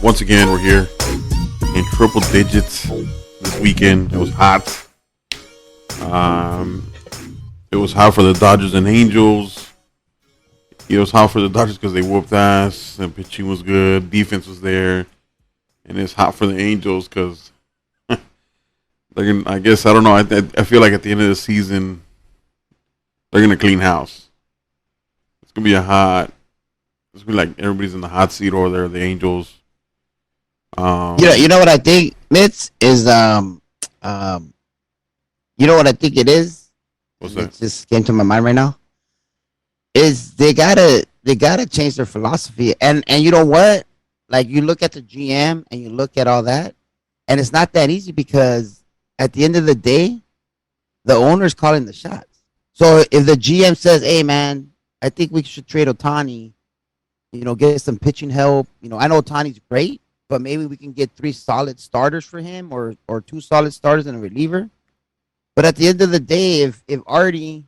Once again, we're here in triple digits this weekend. It was hot. It was hot for the Dodgers and Angels. It was hot for the Dodgers because they whooped ass and pitching was good. Defense was there. And it's hot for the Angels because they're gonna, I guess, I don't know. I feel like at the end of the season, they're going to clean house. It's going to be it's going to be like everybody's in the hot seat over there, the Angels. You know what I think, Mitz, is you know what I think it is? What's that? It just came to my mind right now. Is they gotta change their philosophy. And you know what? Like, you look at the GM and you look at all that, and it's not that easy because at the end of the day, the owner's calling the shots. So if the GM says, "Hey man, I think we should trade Ohtani, get some pitching help. I know Ohtani's great, but maybe we can get 3 solid starters for him or 2 solid starters and a reliever." But at the end of the day, if Artie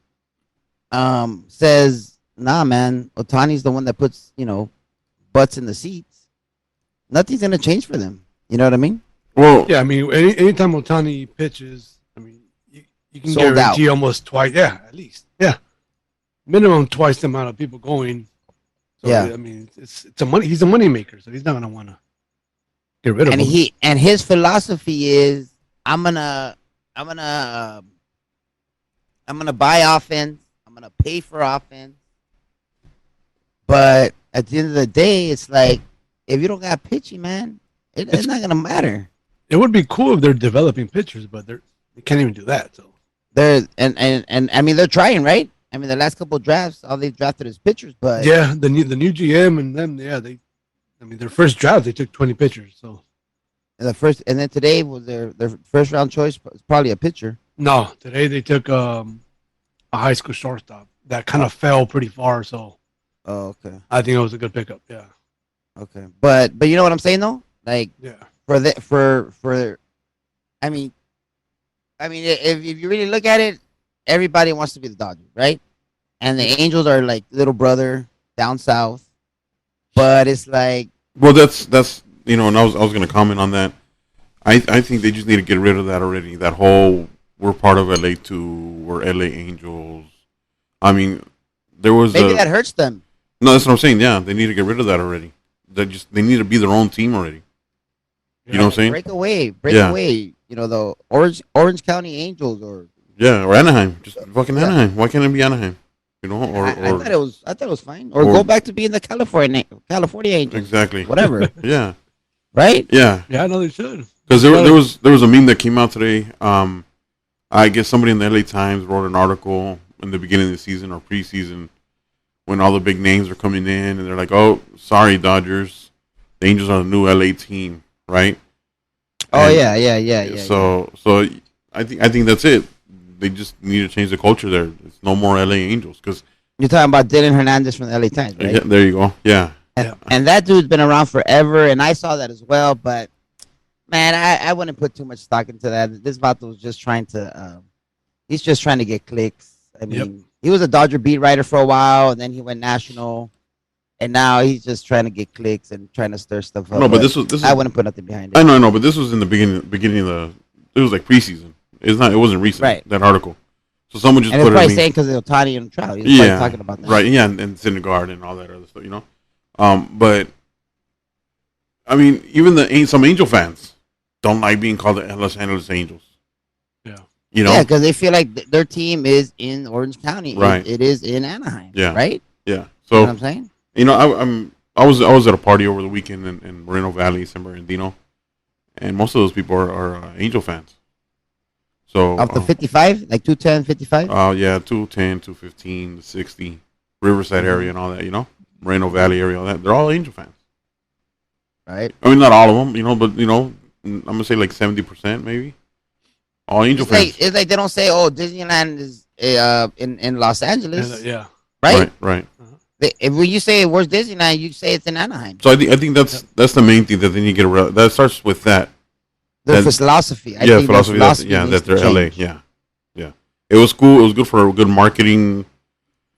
says, "Nah, man, Ohtani's the one that puts, butts in the seats," nothing's going to change for them. You know what I mean? Well, yeah, I mean, anytime Ohtani pitches, I mean, you can sold guarantee out. almost twice. Yeah, at least. Yeah. Minimum twice the amount of people going. So, Yeah. I mean, he's a money maker, so he's not going to want to get rid of him. And his philosophy is, I'm gonna buy offense. I'm gonna pay for offense. But at the end of the day, it's like, if you don't got pitching, man, it's not gonna matter. It would be cool if they're developing pitchers, but they can't even do that. So And I mean, they're trying, right? I mean, the last couple of drafts, all they've drafted is pitchers. But yeah, the new GM and them, yeah, their first draft they took 20 pitchers. So and then today was their first round choice was probably a pitcher. no, today they took a high school shortstop that kind of fell pretty far. So Okay. I think it was a good pickup. Yeah. Okay. But you know what I'm saying though? Like, Yeah. I mean, if you really look at it, everybody wants to be the Dodgers, right? And the Angels are like little brother down south. But it's like, well, that's and I was going to comment on that. I think they just need to get rid of that already. That whole we're part of LA too, we're LA Angels. I mean, there was maybe that hurts them. No, that's what I'm saying. Yeah, they need to get rid of that already. They need to be their own team already. You know what I'm saying? Break away. The Orange County Angels or Anaheim. Just fucking Anaheim. Why can't it be Anaheim? I thought it was fine. Or go back to being the California Angels. Exactly. Whatever. Yeah. Right? Yeah. Yeah, I know they should. Because there was a meme that came out today. I guess somebody in the LA Times wrote an article in the beginning of the season or preseason when all the big names are coming in and they're like, "Oh, sorry, Dodgers, the Angels are the new LA team," right? Oh, yeah. So I think that's it. They just need to change the culture there. It's no more LA Angels because you're talking about Dylan Hernandez from the LA Times, right? Yeah, there you go. Yeah. And that dude's been around forever, and I saw that as well. But man, I wouldn't put too much stock into that. This Vato was just trying to, he's just trying to get clicks. I mean, he was a Dodger beat writer for a while, and then he went national, and now he's just trying to get clicks and trying to stir stuff up. No, but this was I wouldn't put nothing behind it. I know, but this was in the beginning of the. It was like preseason. It wasn't recent. Right. That article. So someone just and put it's it. probably saying because of Ohtani and Trout. He's probably talking about that. Right. Yeah, and Syndergaard and all that other stuff. But I mean, even some Angel fans don't like being called the Los Angeles Angels. Yeah. Yeah, because they feel like their team is in Orange County. Right. It is in Anaheim. Yeah. Right. Yeah. You So know what I'm saying? I was at a party over the weekend in Moreno Valley, San Bernardino, and most of those people are Angel fans. So Off the 55, like 210, 55. Yeah, 210, 215, 60, Riverside area and all that. Moreno Valley area, all that. They're all Angel fans. Right. I mean, not all of them, but I'm gonna say like 70% maybe. All Angel fans. It's like they don't say, "Oh, Disneyland is in Los Angeles." Yeah. Right. When you say where's Disneyland, you say it's in Anaheim. So I think that's the main thing that they need to get around. That starts with that. Their philosophy. I think philosophy. That they're LA. Yeah. It was cool. It was good for a good marketing.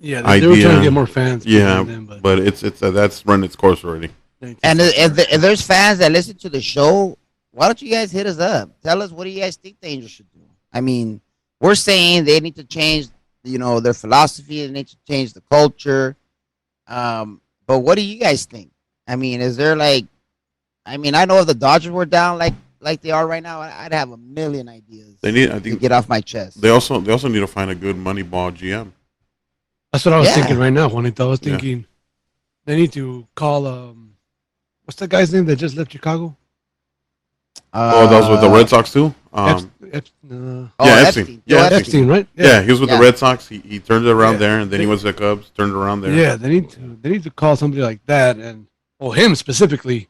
Yeah, they were trying to get more fans. Yeah, but it's that's run its course already. And if there's fans that listen to the show, why don't you guys hit us up? Tell us what do you guys think the Angels should do? I mean, we're saying they need to change, their philosophy. They need to change the culture. But what do you guys think? I mean, is there I know if the Dodgers were down like they are right now, I'd have a million ideas. They need, I to think, get off my chest. They also need to find a good Moneyball GM. That's what I was thinking right now, Juanito. I was thinking they need to call what's that guy's name that just left Chicago? That was with the Red Sox too. Epstein. Epstein, right? Yeah, he was with the Red Sox. He turned it around there, and then he went to the Cubs. Turned it around there. Yeah, they need to call somebody like that, and him specifically,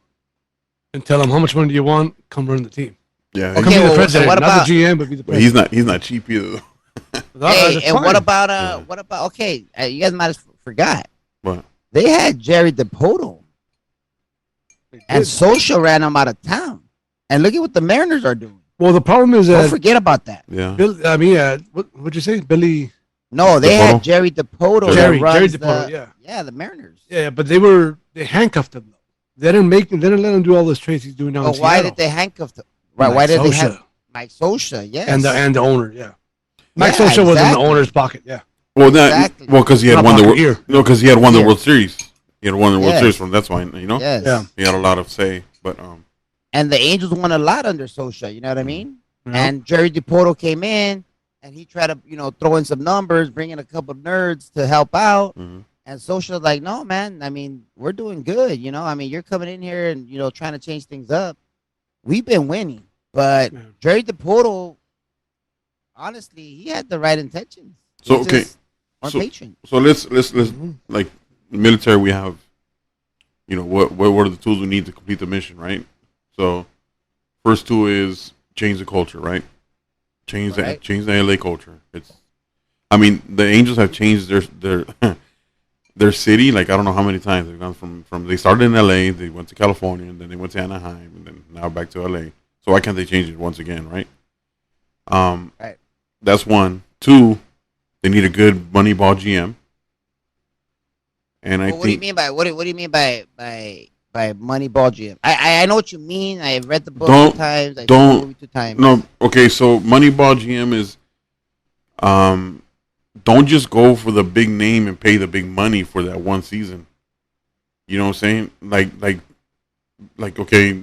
and tell him how much money do you want? Come run the team. Yeah. Okay, be the president, not the GM, but be the president. He's not cheap either. Hey, and what about okay? You guys might have forgot. What? They had Jerry DePoto, and Social ran him out of town. And look at what the Mariners are doing. Well, the problem is that don't forget about that. Yeah. What'd you say, Billy? No, they had Jerry DePoto. Jerry DePoto. Yeah, the Mariners. Yeah, but they handcuffed him. They didn't let him do all those trades he's doing now. But why did they handcuff him? Right? Why did they have Mike Sosa? Yes. And the owner, yeah. Mike Sosa was in the owner's pocket, yeah. Well, because he had won the World Series. He had won the World Series from. That's why Yes. Yeah. He had a lot of say, but And the Angels won a lot under Sosa. You know what I mean? Yeah. And Jerry DePoto came in, and he tried to throw in some numbers, bring in a couple of nerds to help out. Mm-hmm. And Sosa's like, no, man. I mean, we're doing good. You're coming in here and trying to change things up. We've been winning, but Jerry DePoto, honestly, he had the right intentions. So patient. So let's like military. We have, what are the tools we need to complete the mission, right? So first tool is change the culture, right? Change the LA culture. The Angels have changed their their city. Like I don't know how many times they've gone from they started in LA, they went to California, and then they went to Anaheim, and then now back to LA. So why can't they change it once again, right? Right. That's one. Two, they need a good Moneyball GM. And what do you mean by what do you mean by Moneyball GM? I know what you mean. I've read the book 2 times. I've seen the movie 2 times. No, okay. So Moneyball GM is, don't just go for the big name and pay the big money for that one season. You know what I'm saying? Like okay,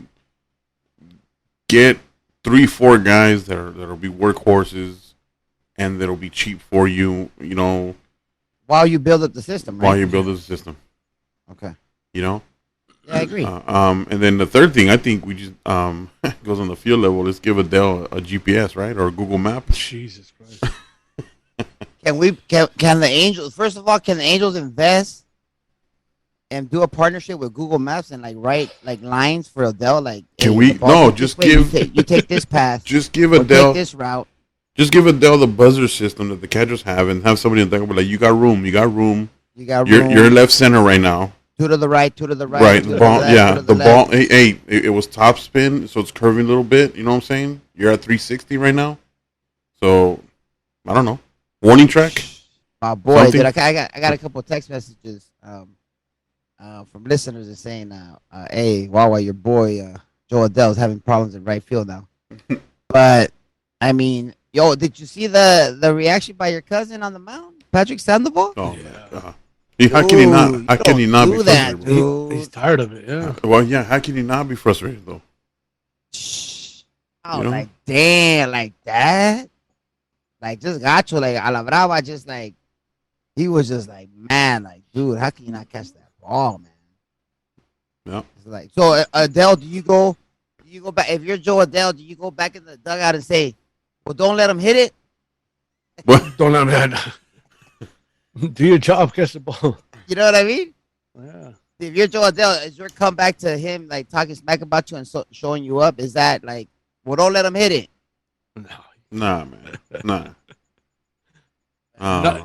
get 3-4 guys that'll be workhorses, and that'll be cheap for you. While you build up the system, right? While you build up the system. Okay. Yeah, I agree. And then the third thing, I think we just goes on the field level. Let's give Adele a GPS, right, or a Google Map. Jesus Christ. Can the Angels, first of all, can the Angels invest and do a partnership with Google Maps and write lines for Adele? Can we? No, just give. You take this path. Just give Adele take this route. Just give Adele the buzzer system that the catchers have, and have somebody in the back you got room. You're left center right now. 2 to the right, 2 to the right. Right, the ball. The ball. Hey, it was top spin, so it's curving a little bit. You know what I'm saying? You're at 360 right now. So, I don't know. Warning track. My boy, dude, I got a couple of text messages from listeners that saying, "Hey, Wawa, your boy Joe Adele's having problems in right field now." But I mean, yo, did you see the reaction by your cousin on the mound, Patrick Sandoval? Oh yeah. How can he not? How can he not be frustrated? Dude. He's tired of it. Yeah. Well, yeah. How can he not be frustrated though? Like damn, like that. Just Gacho, a la brava, he was just man, dude, how can you not catch that ball, man? Yeah. So Adele, do you go back? If you're Joe Adele, do you go back in the dugout and say, well, don't let him hit it? What? Don't let him hit it. Do your job, catch the ball. You know what I mean? Yeah. If you're Joe Adele, is your comeback to him, talking smack about you and showing you up, is that well, don't let him hit it? No. Nah, man. Nah.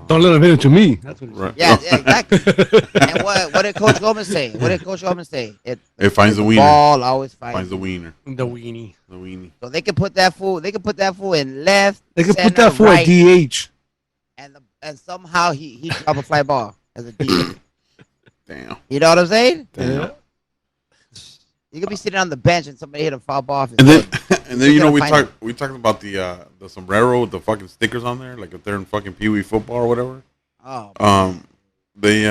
Don't let him hit it to me. That's what he said. Yeah, exactly. And what did Coach Gomez say? It finds the wiener. Ball always finds the wiener. The weenie. So they can put that fool. They can put that fool in left. They can center, put that fool right, at DH. And somehow he drop a fly ball as a DH. Damn. You know what I'm saying? Damn. You could be sitting on the bench and somebody hit a foul ball off his And then, head. and then we talked about the sombrero with the fucking stickers on there, like if they're in fucking Pee Wee football or whatever. Oh, They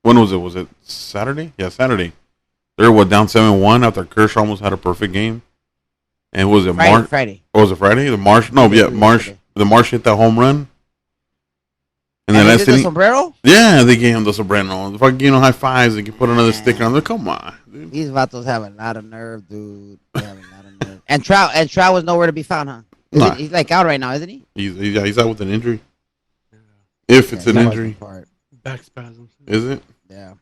when was it? Was it Saturday? Yeah, Saturday. They're down 7-1 after Kershaw almost had a perfect game. And was it Marsh? Friday. Oh, was it Friday? The Marsh? No, yeah, Marsh. The Marsh hit that home run. And then the sombrero? Yeah, they gave him the sombrero. The fucking high fives. They can put another sticker on there. Come on, dude. These vatos have a lot of nerve, dude. They have a lot of nerve. And Trout was nowhere to be found, huh? Nah. He's like out right now, isn't he? He's out with an injury. If it's an injury. Back spasms. Is it? Yeah.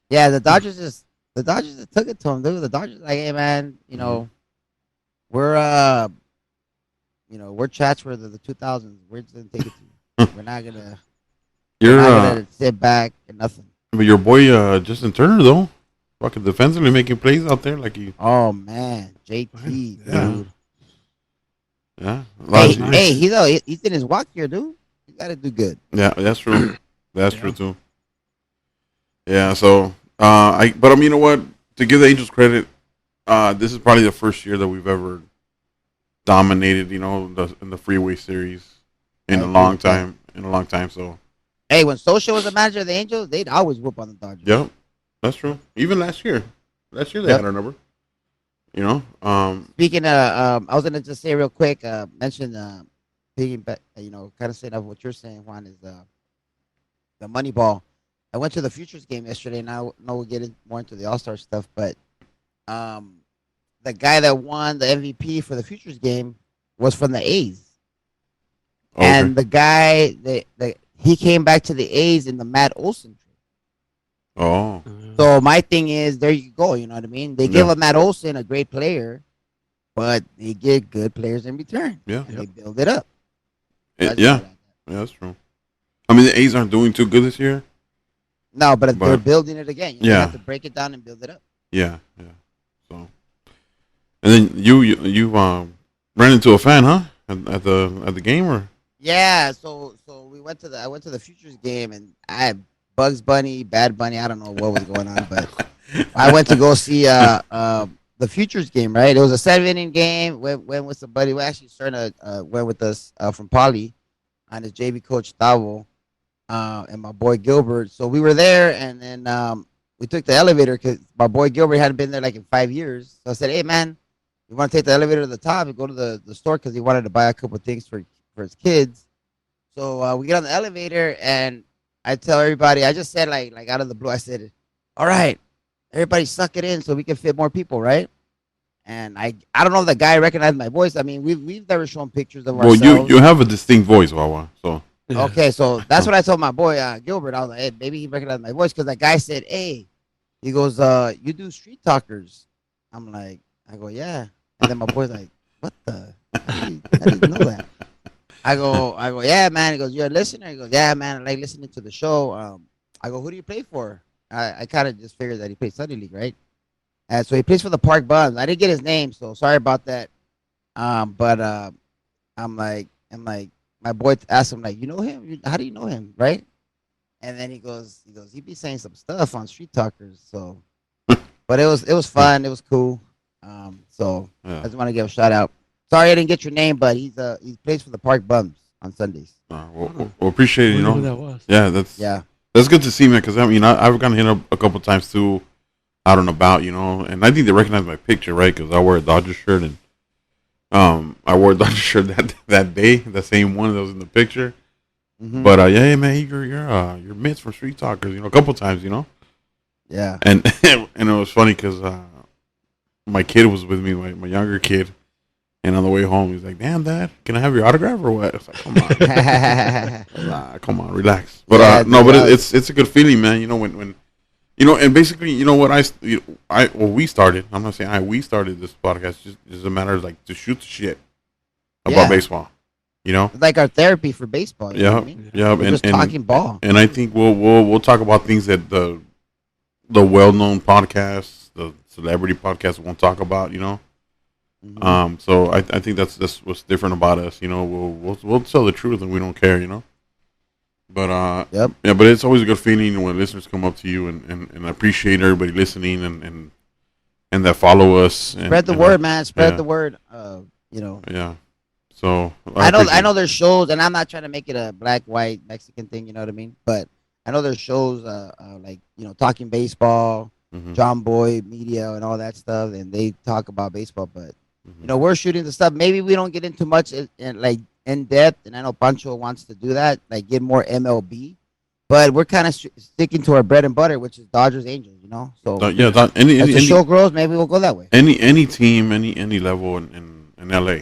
Yeah, the Dodgers just took it to him, dude. The Dodgers like, hey man, we're we're chats for the 2000s. We're just gonna take it to you. We're not gonna sit back and nothing. But your boy Justin Turner though, fucking defensively making plays out there like he. Oh man, JT, dude. Yeah. Hey, he's in his walk here, dude. You gotta do good. Yeah, that's true. That's true too. Yeah, so you know what? To give the Angels credit, this is probably the first year that we've ever dominated, in the Freeway Series in a long time. So. Hey, when Socha was the manager of the Angels, they'd always whoop on the Dodgers. Yep, that's true. Even last year they had our number. Speaking of, I was gonna just say real quick, mention kind of saying of what you're saying, Juan, is the Moneyball. I went to the Futures game yesterday, and I know we'll get more into the All-Star stuff, but the guy that won the MVP for the Futures game was from the A's. Okay. And the guy he came back to the A's in the Matt Olson trade. Oh. So my thing is, there you go. You know what I mean? They give Matt Olson a great player, but they get good players in return. Yeah. And they build it up. Yeah, that's true. I mean, the A's aren't doing too good this year. No, but they're building it again. You have to break it down and build it up. Yeah. So, and then you ran into a fan, huh? At the game, or? Yeah. So I went to the Futures game, and I had Bugs Bunny, Bad Bunny. I don't know what was going on, but I went to go see the Futures game. Right, it was a 7-inning game. Went with somebody. We actually went with us from Poly, and his JV coach Tavo. And my boy Gilbert. So we were there, and then we took the elevator because my boy Gilbert hadn't been there like in 5 years. So I said, hey, man, you want to take the elevator to the top and go to the store because he wanted to buy a couple of things for his kids. So we get on the elevator, and I tell everybody, I just said like out of the blue, I said, all right, everybody suck it in so we can fit more people, right? And I don't know if the guy recognized my voice. I mean, we've never shown pictures of ourselves. Well, you have a distinct voice, Wawa, so. Yeah. Okay, so that's what I told my boy Gilbert. I was like, hey, maybe he recognized my voice because that guy said, hey, he goes, you do Street Talkers. I'm like, I go, yeah. And then my boy's like, what the? How do you know that? I go, yeah, man. He goes, you're a listener? He goes, yeah, man. I like listening to the show. I go, who do you play for? I kind of just figured that he plays Sunday League, right? And so he plays for the Park Buns. I didn't get his name, so sorry about that. But I'm like. My boy asked him, like, you know him? How do you know him, right? And then he goes, he be saying some stuff on Street Talkers. So, but it was fun. It was cool. So I just want to give a shout out. Sorry I didn't get your name, but he plays for the Park Bums on Sundays. We'll appreciate it. Who that was. Yeah, that's good to see, man. Because I mean, I've gotten hit up a couple times too, out and about, and I think they recognize my picture, right? Because I wear a Dodgers shirt and. I wore a Dodger shirt that day, the same one that was in the picture. Mm-hmm. But yeah, man, you're Mitch from Street Talkers, a couple times, Yeah. And it was funny because my kid was with me, my younger kid, and on the way home, he's like, "Damn, Dad, can I have your autograph or what?" I was like, "Come on, come on, relax." But it's a good feeling, man. When. And basically, we started. I'm not saying we started this podcast. Just a matter of like to shoot the shit about baseball. It's like our therapy for baseball. Yeah, I mean? We're just talking ball. And I think we'll talk about things that the well-known podcasts, the celebrity podcasts, won't talk about. Mm-hmm. So I think that's what's different about us. We'll tell the truth and we don't care. But Yep. yeah, but it's always a good feeling when listeners come up to you and I appreciate everybody listening and that follow us. Spread the word, man. Spread the word. You know. Yeah. So I know there's shows, and I'm not trying to make it a black, white, Mexican thing. You know what I mean? But I know there's shows, like talking baseball, Mm-hmm. John Boy Media, and all that stuff, and they talk about baseball. But Mm-hmm. we're shooting the stuff. Maybe we don't get into much like in depth, and I know Pancho wants to do that, like get more MLB. But we're kind of sticking to our bread and butter, which is Dodgers Angels. So Yeah, as the show grows, maybe we'll go that way. any team, any level in LA,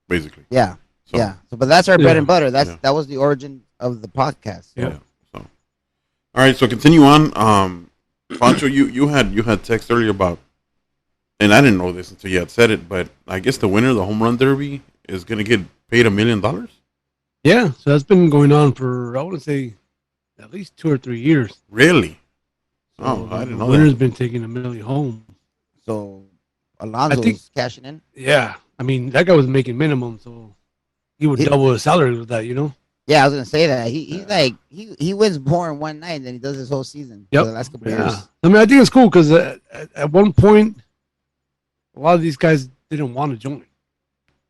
basically. Yeah. So, Yeah. So, but that's our bread and butter. Yeah. That was the origin of the podcast. Yeah. So, all right. So continue on. Pancho, you had text earlier about, and I didn't know this until you had said it, but I guess the winner of the home run derby is gonna get paid $1 million. Yeah, so that's been going on for, I want to say, at least 2 or 3 years. Really? So Oh, I didn't know the winner's that. been taking $1 million home. So Alonso's cashing in. Yeah, I mean that guy was making minimum, so he would double his salary with that. Yeah, I was gonna say that he's like he wins more in one night than he does his whole season. Yep. For the last couple years. Yeah. I mean, I think it's cool because at one point, a lot of these guys didn't want to join.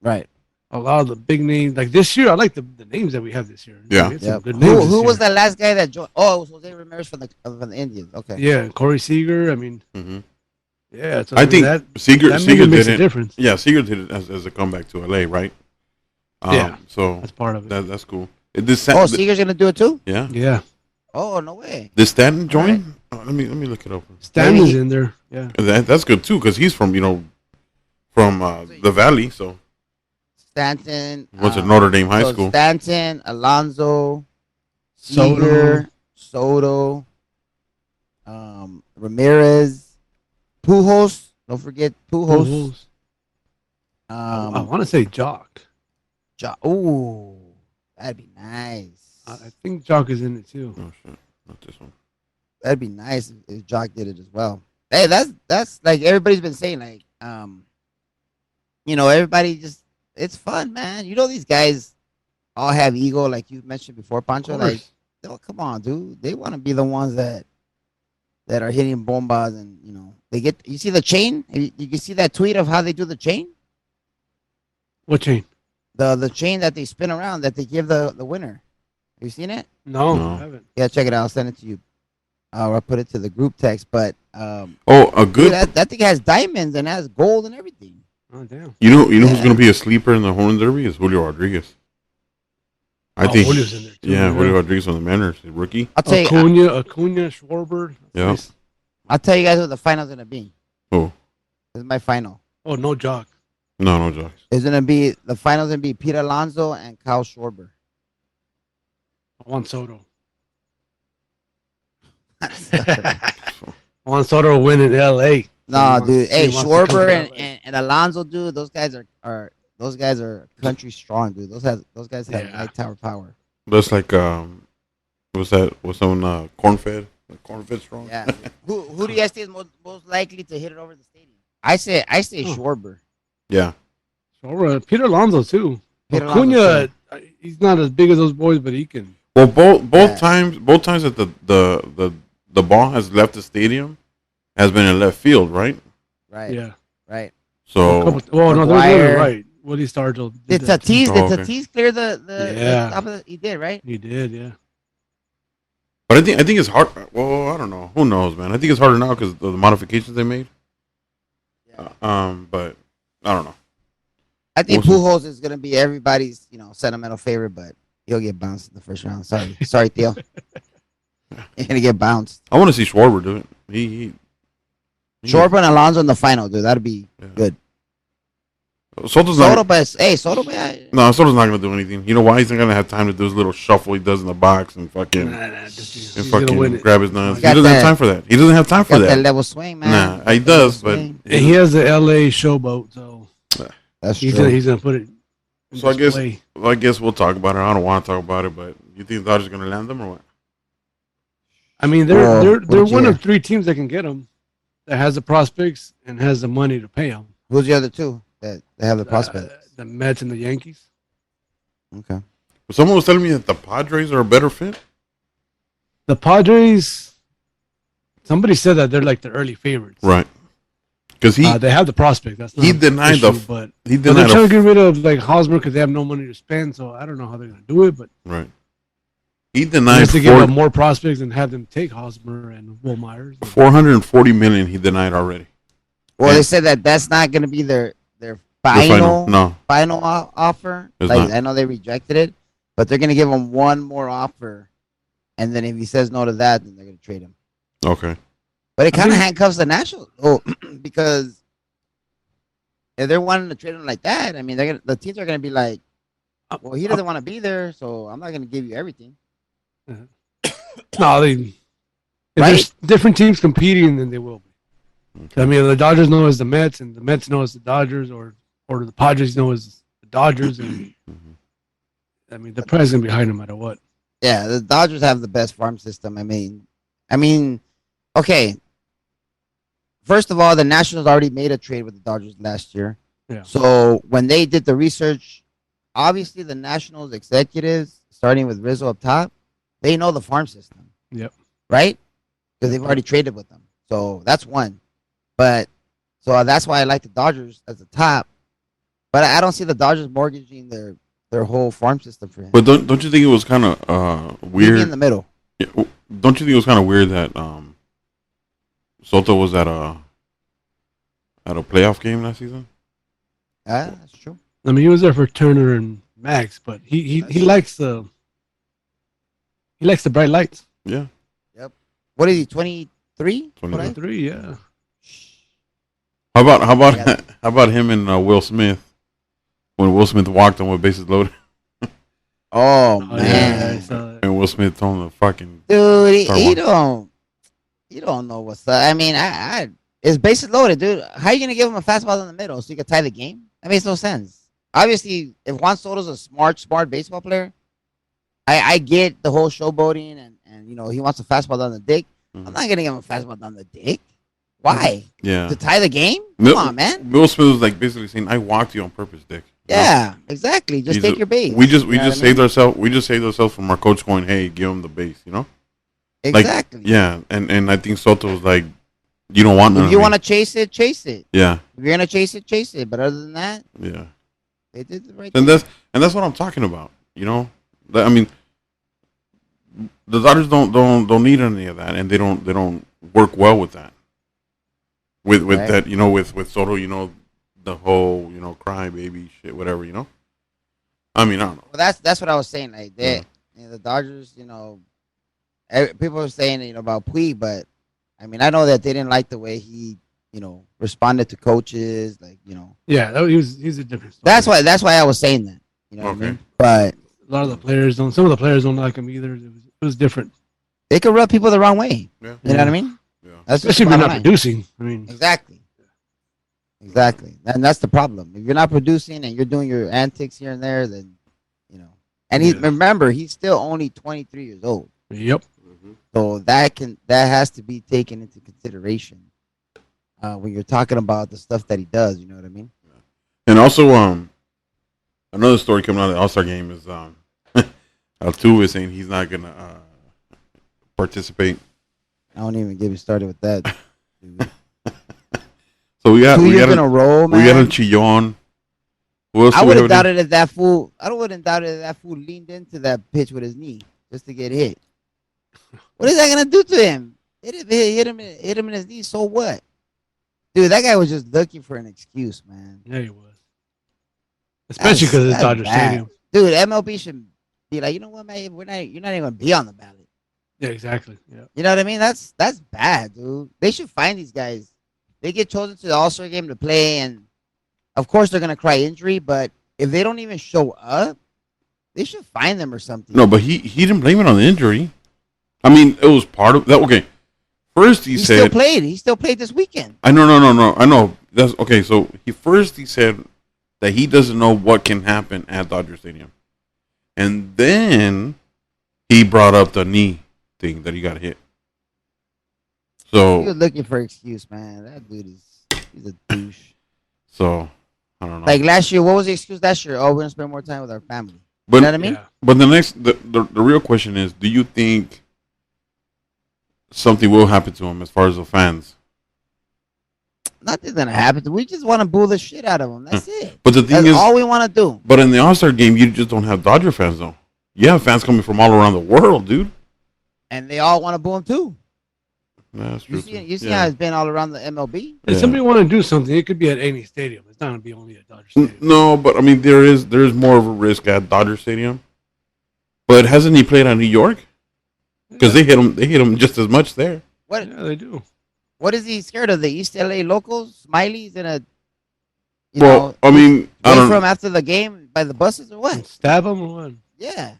Right. A lot of the big names, like this year, I like the names that we have this year. Yeah. We had some Yep. good names Who this was year. that last guy that joined? Oh, it was Jose Ramirez from the Indians. Okay. Yeah, Corey Seager. I mean, Mm-hmm. yeah. So I think that Seager maybe makes did a it. difference. Yeah, Seager did it as a comeback to LA, right? Yeah. So That's part of it. that's cool. Seager's gonna do it too. Yeah. Yeah. Oh, no way. Did Stanton join? Right. Oh, let me look it up. Stanley's in there. Yeah. That's good too because he's from the Valley. So Stanton. what's it, Notre Dame High School? Stanton, Alonso, Soto. Seager, Soto, Ramirez, Pujols. Don't forget Pujols. I want to say Jock. Ooh, that'd be nice. I think Jock is in it too. Oh shit, not this one. That'd be nice if Jock did it as well. Hey, that's like everybody's been saying, like, everybody just, it's fun, man. These guys all have ego, like you mentioned before, Pancho. Like, oh, come on, dude. They want to be the ones that are hitting bombas, and they get. You see the chain? You can see that tweet of how they do the chain. What chain? The chain that they spin around that they give the winner. Have you seen it? No, No. I haven't. Yeah, check it out. I'll send it to you. I'll put it to the group text. But Oh, a good. dude, that thing has diamonds and has gold and everything. Oh damn. You know who's gonna be a sleeper in the home run derby is Julio Rodriguez. I think. Julio's in there too. Yeah, Julio Rodriguez on the Mariners, rookie. I'll tell you. Acuna, Schwarber. Yeah. Nice. I'll tell you guys what the final's gonna be. Who? This is my final. Oh, no Jock. No, Josh. It's gonna be the final's gonna be Pete Alonso and Kyle Schwarber. Juan Soto. Juan Soto will win in L.A. No, dude. Hey, He wants to come Schwarber to and Alonso, dude. Those guys are country strong, dude. Those guys have Yeah. light tower power. That's like what's that? What's on corn-fed? Corn-fed strong. Yeah. who do you guys think is most likely to hit it over the stadium? I say Schwarber. Yeah. Schwarber, Peter Alonso too. Peter Alonso, Acuna, he's not as big as those boys, but he can. Well, both Yeah. times that the ball has left the stadium has been in left field, right? Right. Yeah. Right. So Oh no, they're McGuire. right. Woody Stargell Did that too. Tatis? Oh, Did okay. Tatis clear the Yeah. top of the? He did, right? He did, yeah. But I think it's hard. Well, I don't know. Who knows, man? I think it's harder now because of the modifications they made. But I don't know. I think We'll Pujols is gonna be everybody's sentimental favorite, but he'll get bounced in the first round. Sorry, Theo. He's gonna get bounced. I want to see Schwarber do it. He Schwarber and Alonso in the final, dude. That'd be good. Soto's Soto, not. but Soto, man. No, Soto's not gonna do anything. You know why? He's not gonna have time to do his little shuffle he does in the box and fucking He's gonna win it. grab his nuts. He Got doesn't have that- time for that. He doesn't have time for Got that that. level swing, man. Nah, he does, but Swing. And he has the L.A. showboat, so That's he's true. gonna put it. in So I guess- display. I guess we'll talk about it. I don't want to talk about it, but you think the Dodgers are gonna land them or what? I mean, Well, they're what did you one hear? of 3 teams that can get him, that has the prospects and has the money to pay him. Who's the other two that have the prospects? The Mets and the Yankees. Okay. Someone was telling me that the Padres are a better fit. The Padres. Somebody said that they're like the early favorites. Right. Because they have the prospect. That's not he denied issue, but they're trying to get rid of like Hosmer because they have no money to spend. So I don't know how they're gonna do it, but right. He denied to give up more prospects and have them take Hosmer and Will Myers. $440 million. He denied already. Well, they said that that's not going to be their final offer. It's like not. I know they rejected it, but they're going to give him one more offer, and then if he says no to that, then they're going to trade him. Okay. But it kind of handcuffs the Nationals, because if they're wanting to trade him like that, I mean, the teams are going to be like, well, he doesn't want to be there, so I'm not going to give you everything. No, if there's different teams competing, then they will be. Okay. I mean, the Dodgers know as the Mets, and the Mets know as the Dodgers, or the Padres know as the Dodgers, and I mean, the prize is gonna be high no matter what. Yeah, the Dodgers have the best farm system. I mean, okay. First of all, the Nationals already made a trade with the Dodgers last year. Yeah. So when they did the research, obviously the Nationals executives, starting with Rizzo up top, they know the farm system. Yep. Right? Because they've already traded with them. So that's one. But so that's why I like the Dodgers as the top. But I don't see the Dodgers mortgaging their whole farm system for him. But don't you think it was kind of weird in the middle? Yeah, don't you think it was kind of weird that Soto was at a playoff game last season? Yeah, that's true. I mean, he was there for Turner and Max, but he likes the bright lights. Yeah. Yep. What is he? 23? 23, yeah. How about him and Will Smith when Will Smith walked on with bases loaded? Oh man! Yeah, and Will Smith told him to fucking dude, he don't know what's up. I mean, it's bases loaded, dude. How are you gonna give him a fastball in the middle so you can tie the game? That makes no sense. Obviously, if Juan Soto's a smart baseball player, I get the whole showboating and he wants a fastball down the dick. I'm not gonna give him a fastball down the dick. Why? Yeah. To tie the game? Come on, man. Will Smith was like basically saying, "I walked you on purpose, dick." Yeah, exactly. Just take your base. We just saved ourselves. We just saved ourselves from our coach going, "Hey, give him the base," Exactly. Like, yeah, and I think Soto was like, "You don't want none If you want to chase it, chase it. Yeah. If you're gonna chase it, chase it. But other than that, yeah, they did the right thing. And that's what I'm talking about. I mean, the Dodgers don't need any of that, and they don't work well with that. With right. that, with Soto, the whole, cry baby shit, whatever, I mean, I don't know. Well, that's what I was saying. Like the Dodgers, people were saying about Puig, but I mean, I know that they didn't like the way he, responded to coaches, like Yeah, he's a different story. That's why I was saying that. You know what I mean? But a lot of the players don't. Some of the players don't like him either. It was different. They could rub people the wrong way. Yeah. You know what I mean? Yeah. That's especially if you're not producing. I mean, exactly. And that's the problem. If you're not producing and you're doing your antics here and there, then And remember, he's still only 23 years old. Yep. So that has to be taken into consideration when you're talking about the stuff that he does. You know what I mean? And also, another story coming out of the All-Star game is Altuve is saying he's not gonna participate. I don't even get me started with that. So we got 2 years in a row, man. We got a Chillon. I would have doubted if that fool. I wouldn't doubted if that fool leaned into that pitch with his knee just to get hit. What is that gonna do to him? Hit him in his knee. So what, dude? That guy was just looking for an excuse, man. Yeah, he was. Especially because it's Dodger Stadium. Dude, MLB should be like, you know what, man? You're not even gonna be on the ballot. Yeah, exactly. Yeah. You know what I mean? That's bad, dude. They should find these guys. They get chosen to the All-Star game to play, and of course they're gonna cry injury. But if they don't even show up, they should find them or something. No, but he didn't blame it on the injury. I mean, it was part of that. Okay, first he said still played. He still played this weekend. I know, no. I know. That's okay. So he said that he doesn't know what can happen at Dodger Stadium, and then he brought up the knee thing that he got hit. So he was looking for an excuse, man. That dude he's a douche. So I don't know. Like last year, what was the excuse last year? Oh, we're gonna spend more time with our family. But, you know what I mean? Yeah. But the real question is, do you think something will happen to him as far as the fans. Nothing's gonna happen. We just want to boo the shit out of them. That's it. But the thing That's is, all we want to do. but in the All-Star game, you just don't have Dodger fans though. You have fans coming from all around the world, dude. And they all want to boo him too. Yeah, that's true. You see how it's been all around the MLB. If somebody want to do something, it could be at any stadium. It's not going to be only at Dodger Stadium. No, but I mean there is more of a risk at Dodger Stadium. But hasn't he played at New York? Because they hit him just as much there. What? Yeah, they do. What is he scared of? The East LA locals, Smileys, and a. Well, I mean, I wait don't for him know. after the game by the buses or what? Stab them or what? Yeah.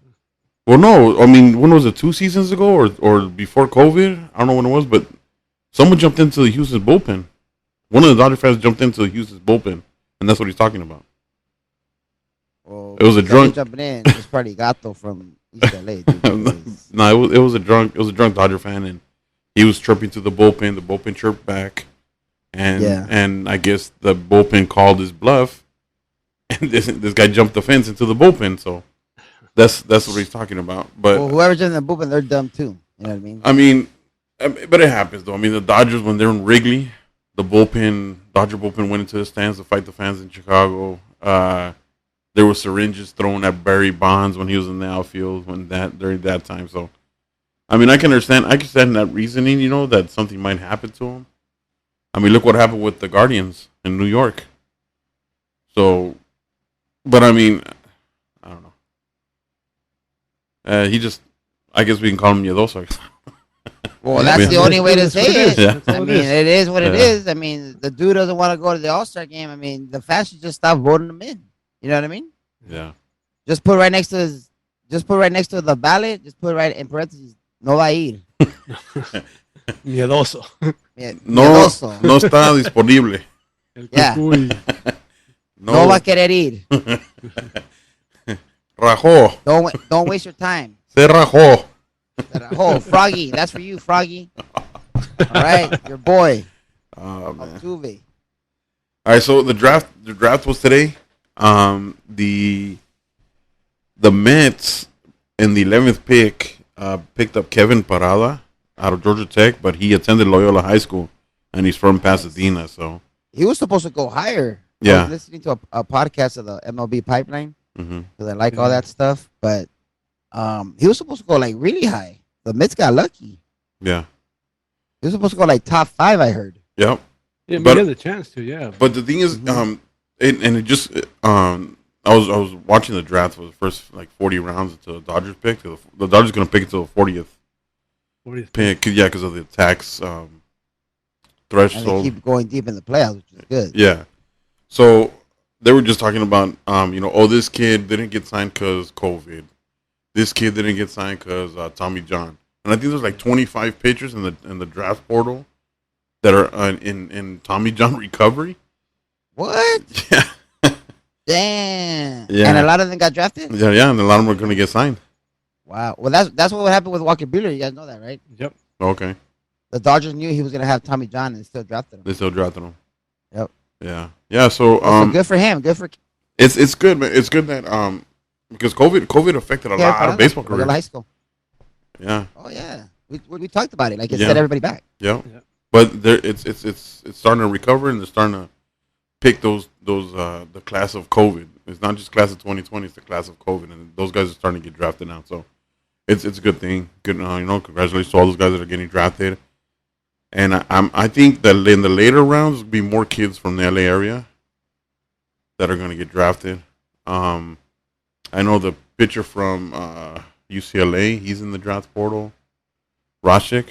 Well, no, I mean, when was it? 2 seasons ago or before COVID? I don't know when it was, but someone jumped into the Houston bullpen. One of the Dodger fans jumped into the Houston bullpen, and that's what he's talking about. Well, It was a drunk- jumping in. It's probably Gato from East LA. Dude, because- No, it was a drunk Dodger fan, and he was chirping to the bullpen. The bullpen chirped back, and Yeah. and I guess the bullpen called his bluff, and this guy jumped the fence into the bullpen. So that's what he's talking about. But well, whoever's in the bullpen, they're dumb too. You know what I mean? I mean, but it happens though. I mean, the Dodgers when they're in Wrigley, the Dodger bullpen went into the stands to fight the fans in Chicago. There were syringes thrown at Barry Bonds when he was in the outfield during that time. So, I mean, I can understand that reasoning. You know that something might happen to him. I mean, look what happened with the Guardians in New York. So, but I mean, I don't know. I guess we can call him Miedoso. Well, that's the only way to say it. Yeah. I mean, it is what it Yeah. is. I mean, the dude doesn't want to go to the All-Star game. I mean, the fans should just stop voting him in. You know what I mean? Yeah. Just put right next to the ballot. Just put right in parentheses. No va a ir. Miedoso. No, Miedoso. no está disponible. El Yeah. cucuy. No va a querer ir. Rajó. Don't waste your time. Se rajó. Oh, Froggy, that's for you, Froggy. All right, your boy, Oh, man. Altuve. All right, so the draft was today. The Mets in the 11th pick picked up Kevin Parada out of Georgia Tech, but he attended Loyola High School and he's from Pasadena. So He was supposed to go higher. I Yeah. was listening to a podcast of the MLB Pipeline mhm. because I like all that stuff, but he was supposed to go like really high. The Mets got lucky. Yeah, He was supposed to go like top 5. I heard. yep. Yeah, But- he had the chance to, yeah. But the thing is, it just I was watching the draft for the first like 40 rounds until the Dodgers picked. The Dodgers going to pick until the 40th 40th. pick, yeah, because of the tax And they threshold. keep going deep in the playoffs, which is good. Yeah. So they were just talking about, this kid didn't get signed because COVID. This kid didn't get signed because Tommy John. And I think there's like 25 pitchers in the draft portal that are in Tommy John recovery. What? Yeah. Damn. Yeah. And a lot of them got drafted. Yeah, and a lot of them are going to get signed. Wow. Well, that's what happened with Walker Buehler. You guys know that, right? Yep. Okay. The Dodgers knew he was gonna have Tommy John and still drafted him. They still drafted him. Yep. Yeah. Yeah. So So good for him. Good for it's good, man. It's good that because COVID affected a lot of baseball Loyola careers. High School. Yeah. Oh yeah, we talked about it. Like it Yeah. set everybody back. Yeah. Yeah. But it's starting to recover and they're starting to pick those the class of COVID. It's not just class of 2020. It's the class of COVID, and those guys are starting to get drafted now. So it's a good thing. Good, congratulations to all those guys that are getting drafted. And I think that in the later rounds, there'll be more kids from the LA area that are going to get drafted. I know the pitcher from UCLA. He's in the draft portal. Rashik.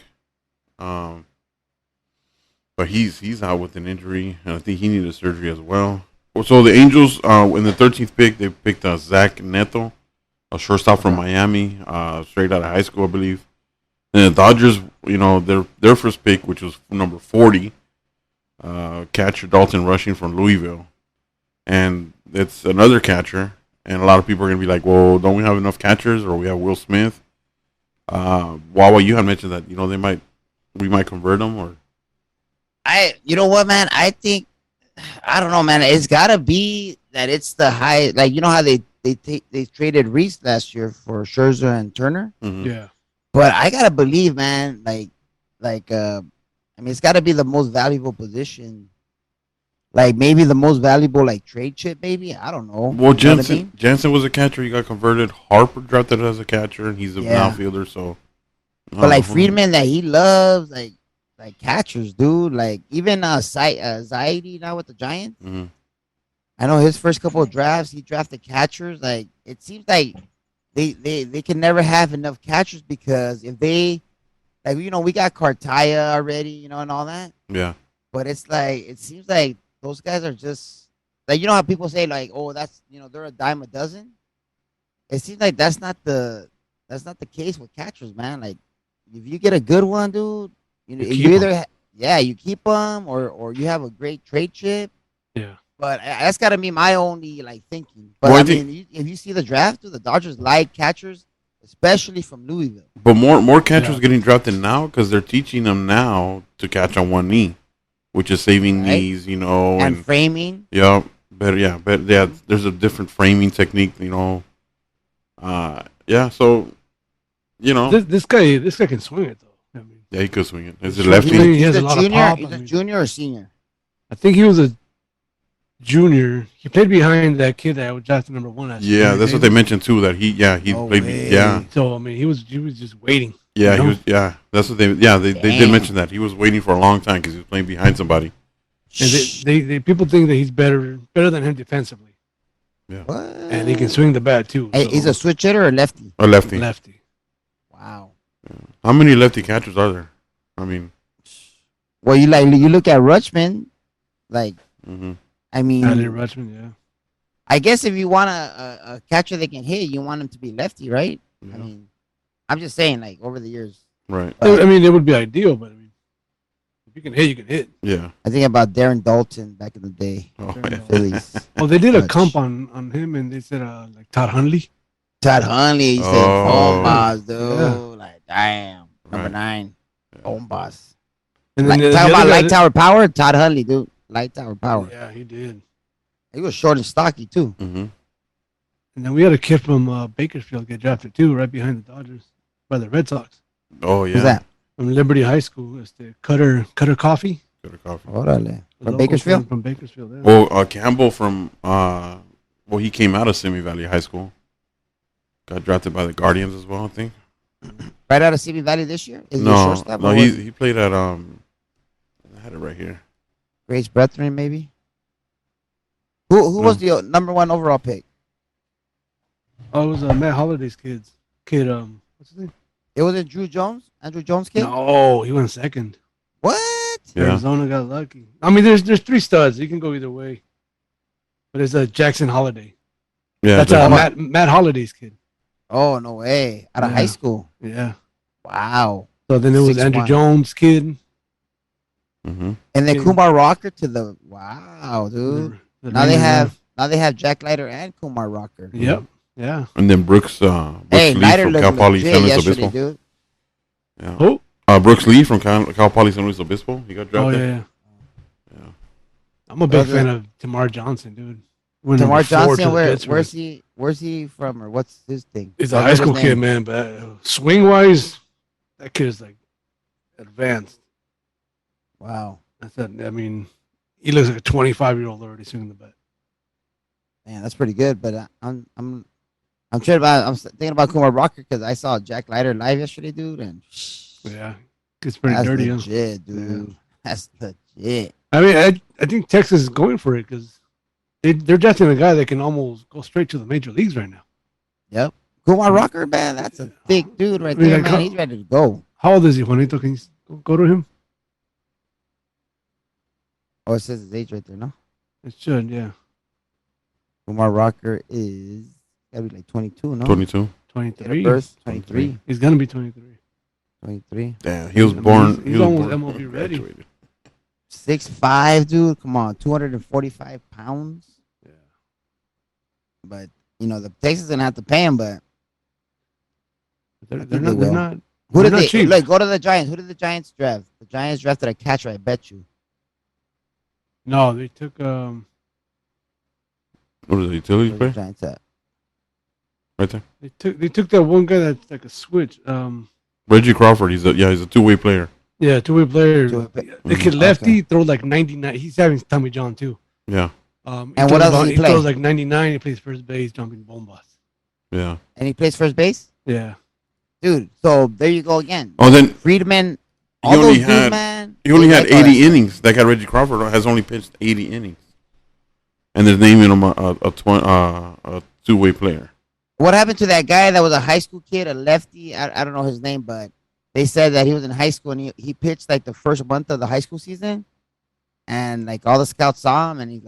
But he's out with an injury, and I think he needed surgery as well. So the Angels, in the 13th pick, they picked Zach Neto, a shortstop from Miami, straight out of high school, I believe. And the Dodgers, their first pick, which was number 40, catcher Dalton Rushing from Louisville. And it's another catcher, and a lot of people are going to be like, well, don't we have enough catchers, or we have Will Smith? Wawa, you had mentioned that, we might convert them, or... You know what, man? I think I don't know, man. It's gotta be that it's the high. Like you know how they traded Reese last year for Scherzer and Turner. Mhm. Yeah. But I gotta believe, man. Like like I mean, it's got to be the most valuable position. Like maybe the most valuable like trade chip, maybe. I don't know. Well, You know what I mean? Jansen was a catcher. He got converted. Harper drafted as a catcher, and he's an Yeah. outfielder. So, I But don't know. like Friedman, that he loves like catchers, dude. Like even Zaidi now with the Giants. Mhm. I know his first couple of drafts, he drafted catchers. Like it seems like they can never have enough catchers because if they like we got Cartaya already, and all that. Yeah. But it's like it seems like those guys are just like how people say like, oh, that's they're a dime a dozen. It seems like that's not the case with catchers, man. Like if you get a good one, dude, You you keep either 'em. you keep them or you have a great trade chip. Yeah. But that's got to be my only like thinking. But Well, I I think- mean, if you see the draft, dude, the Dodgers like catchers, especially from Louisville. But more catchers Yeah. getting drafted now because they're teaching them now to catch on one knee, which is saving Right. knees, And framing. yeah, better, yeah, but yeah, there's a different framing technique, yeah. So, This guy can swing it though. I mean, yeah, he could swing it. Is it Sure, lefty? He has He's a a lot of junior. pop, He's I a mean. junior or senior. I think he was a junior. He played behind that kid that was drafted number 1. Yeah, that's what they mentioned too. That he No played, way. yeah, So I mean, he was just waiting. yeah, You he know? was, yeah. That's what they did Damn. mention that he was waiting for a long time because he was playing behind somebody. And they people think that he's better than him defensively, What? and he can swing the bat too. Hey, so he's a switch hitter or lefty? A lefty. lefty. Wow. How many lefty catchers are there? I mean, Well, you look at Rutschman, like hmm I mean, Adley Rutschman, yeah. I guess if you want a catcher that can hit, you want him to be lefty, right? I mean, I'm just saying, like over the years, right. But- I mean, it would be ideal, but I mean, if you can hit, you can hit. Yeah. I think about Darren Dalton back in the day, Oh, Fair yeah. enough. Phillies. Well, they did a Much. comp on him, and they said like Todd Hundley. Todd Hundley, he said, Oh. boss, dude. Yeah. Like, damn. Number Right. 9, Yeah. boss. And Like, then talk the about other guy light tower power, Todd Hundley, dude. Light tower power. Yeah, he did. He was short and stocky, too. Mm-hmm. And then we had a kid from Bakersfield get drafted too, right behind the Dodgers by the Red Sox Oh yeah. Who's that? from Liberty High School. It's the Cutter Coffee. Got a coffee. Orale. The From local Bakersfield? From Bakersfield, yeah. Well, Campbell from he came out of Simi Valley High School. Got drafted by the Guardians as well, I think. Right out of Simi Valley this year? Is he a No, shortstop? no, or he what? he played at I had it right here. Grace Brethren, maybe? Who was the number 1 overall pick? Oh, it was Matt Holliday's kid. What's his name? It was Drew Jones? Andrew Jones kid? No, he went second. What? Yeah. Arizona got lucky. I mean, there's 3 studs. You can go either way. But it's Jackson Holiday. Yeah, That's Matt Holliday's kid. Oh, no way. Out of Yeah. high school. Yeah. Wow. So then it was 6'1". Andrew Jones' kid. hmm And then Yeah. Kumar Rocker to the wow, dude. The Now they Rangers, have Jack Leiter and Kumar Rocker. yeah. Yep. Yeah. And then Brooks Hey, Lee Leiter from looked Cal Poly San legit Luis yesterday, Obispo. dude. Yeah. Oh. Brooks Lee from Cal Poly San Luis Obispo. He got Oh drafted. yeah. Yeah. I'm a big Brother. fan of Tamar Johnson, dude. Went Tamar number 4 Johnson, to the Pittsburgh. where's he from or what's his thing? He's a I high heard school his kid, name. man. But swing wise, that kid is like advanced. Wow. I mean, he looks like a 25-year-old already swinging the bat. Man, that's pretty good. But I'm thinking about Kumar Rocker because I saw Jack Leiter live yesterday, dude, and Yeah, it's pretty that's dirty. Huh? legit, dude. That's legit. I mean, I think Texas is going for it because they're drafting a guy that can almost go straight to the major leagues right now. Yep. Kumar Rocker, man, that's a thick dude right I mean, there, like, man. He's ready to go. How old is he, Juanito? Can you go to him? Oh, it says his age right there, no? It should, yeah. Kumar Rocker is gotta be like 22, no? 22. 23. Birth, 23. He's gonna be 23. 23. Damn, he was I mean, born. he's he was almost born, MLB ready. graduated. 6'5", dude. Come on, 245 pounds. Yeah. But the Texans gonna have to pay him. But They're, I they're think not. they They're will. not. who They're did not they cheap. like? Go to the Giants. Who did the Giants draft? The Giants drafted a catcher. I bet you. No, they took What is it? Utilities Where's the play? Giants at? Right there. they took that one guy that's like a switch. Reggie Crawford. He's a two-way player. Yeah, two-way player. The kid lefty Okay. throws like 99. He's having Tommy John too. Yeah. And what else does he He throws play? like 99. He plays first base, jumping bombas. Yeah. And he plays first base, Yeah. dude. So there you go again. Oh, then Friedman, he all only those dudes, had man. he only they had like all that 80 stuff. innings. That guy Reggie Crawford has only pitched 80 innings, and they're naming him a two-way player. What happened to that guy that was a high school kid, a lefty? I don't know his name, but they said that he was in high school and he pitched like the first month of the high school season, and like all the scouts saw him and he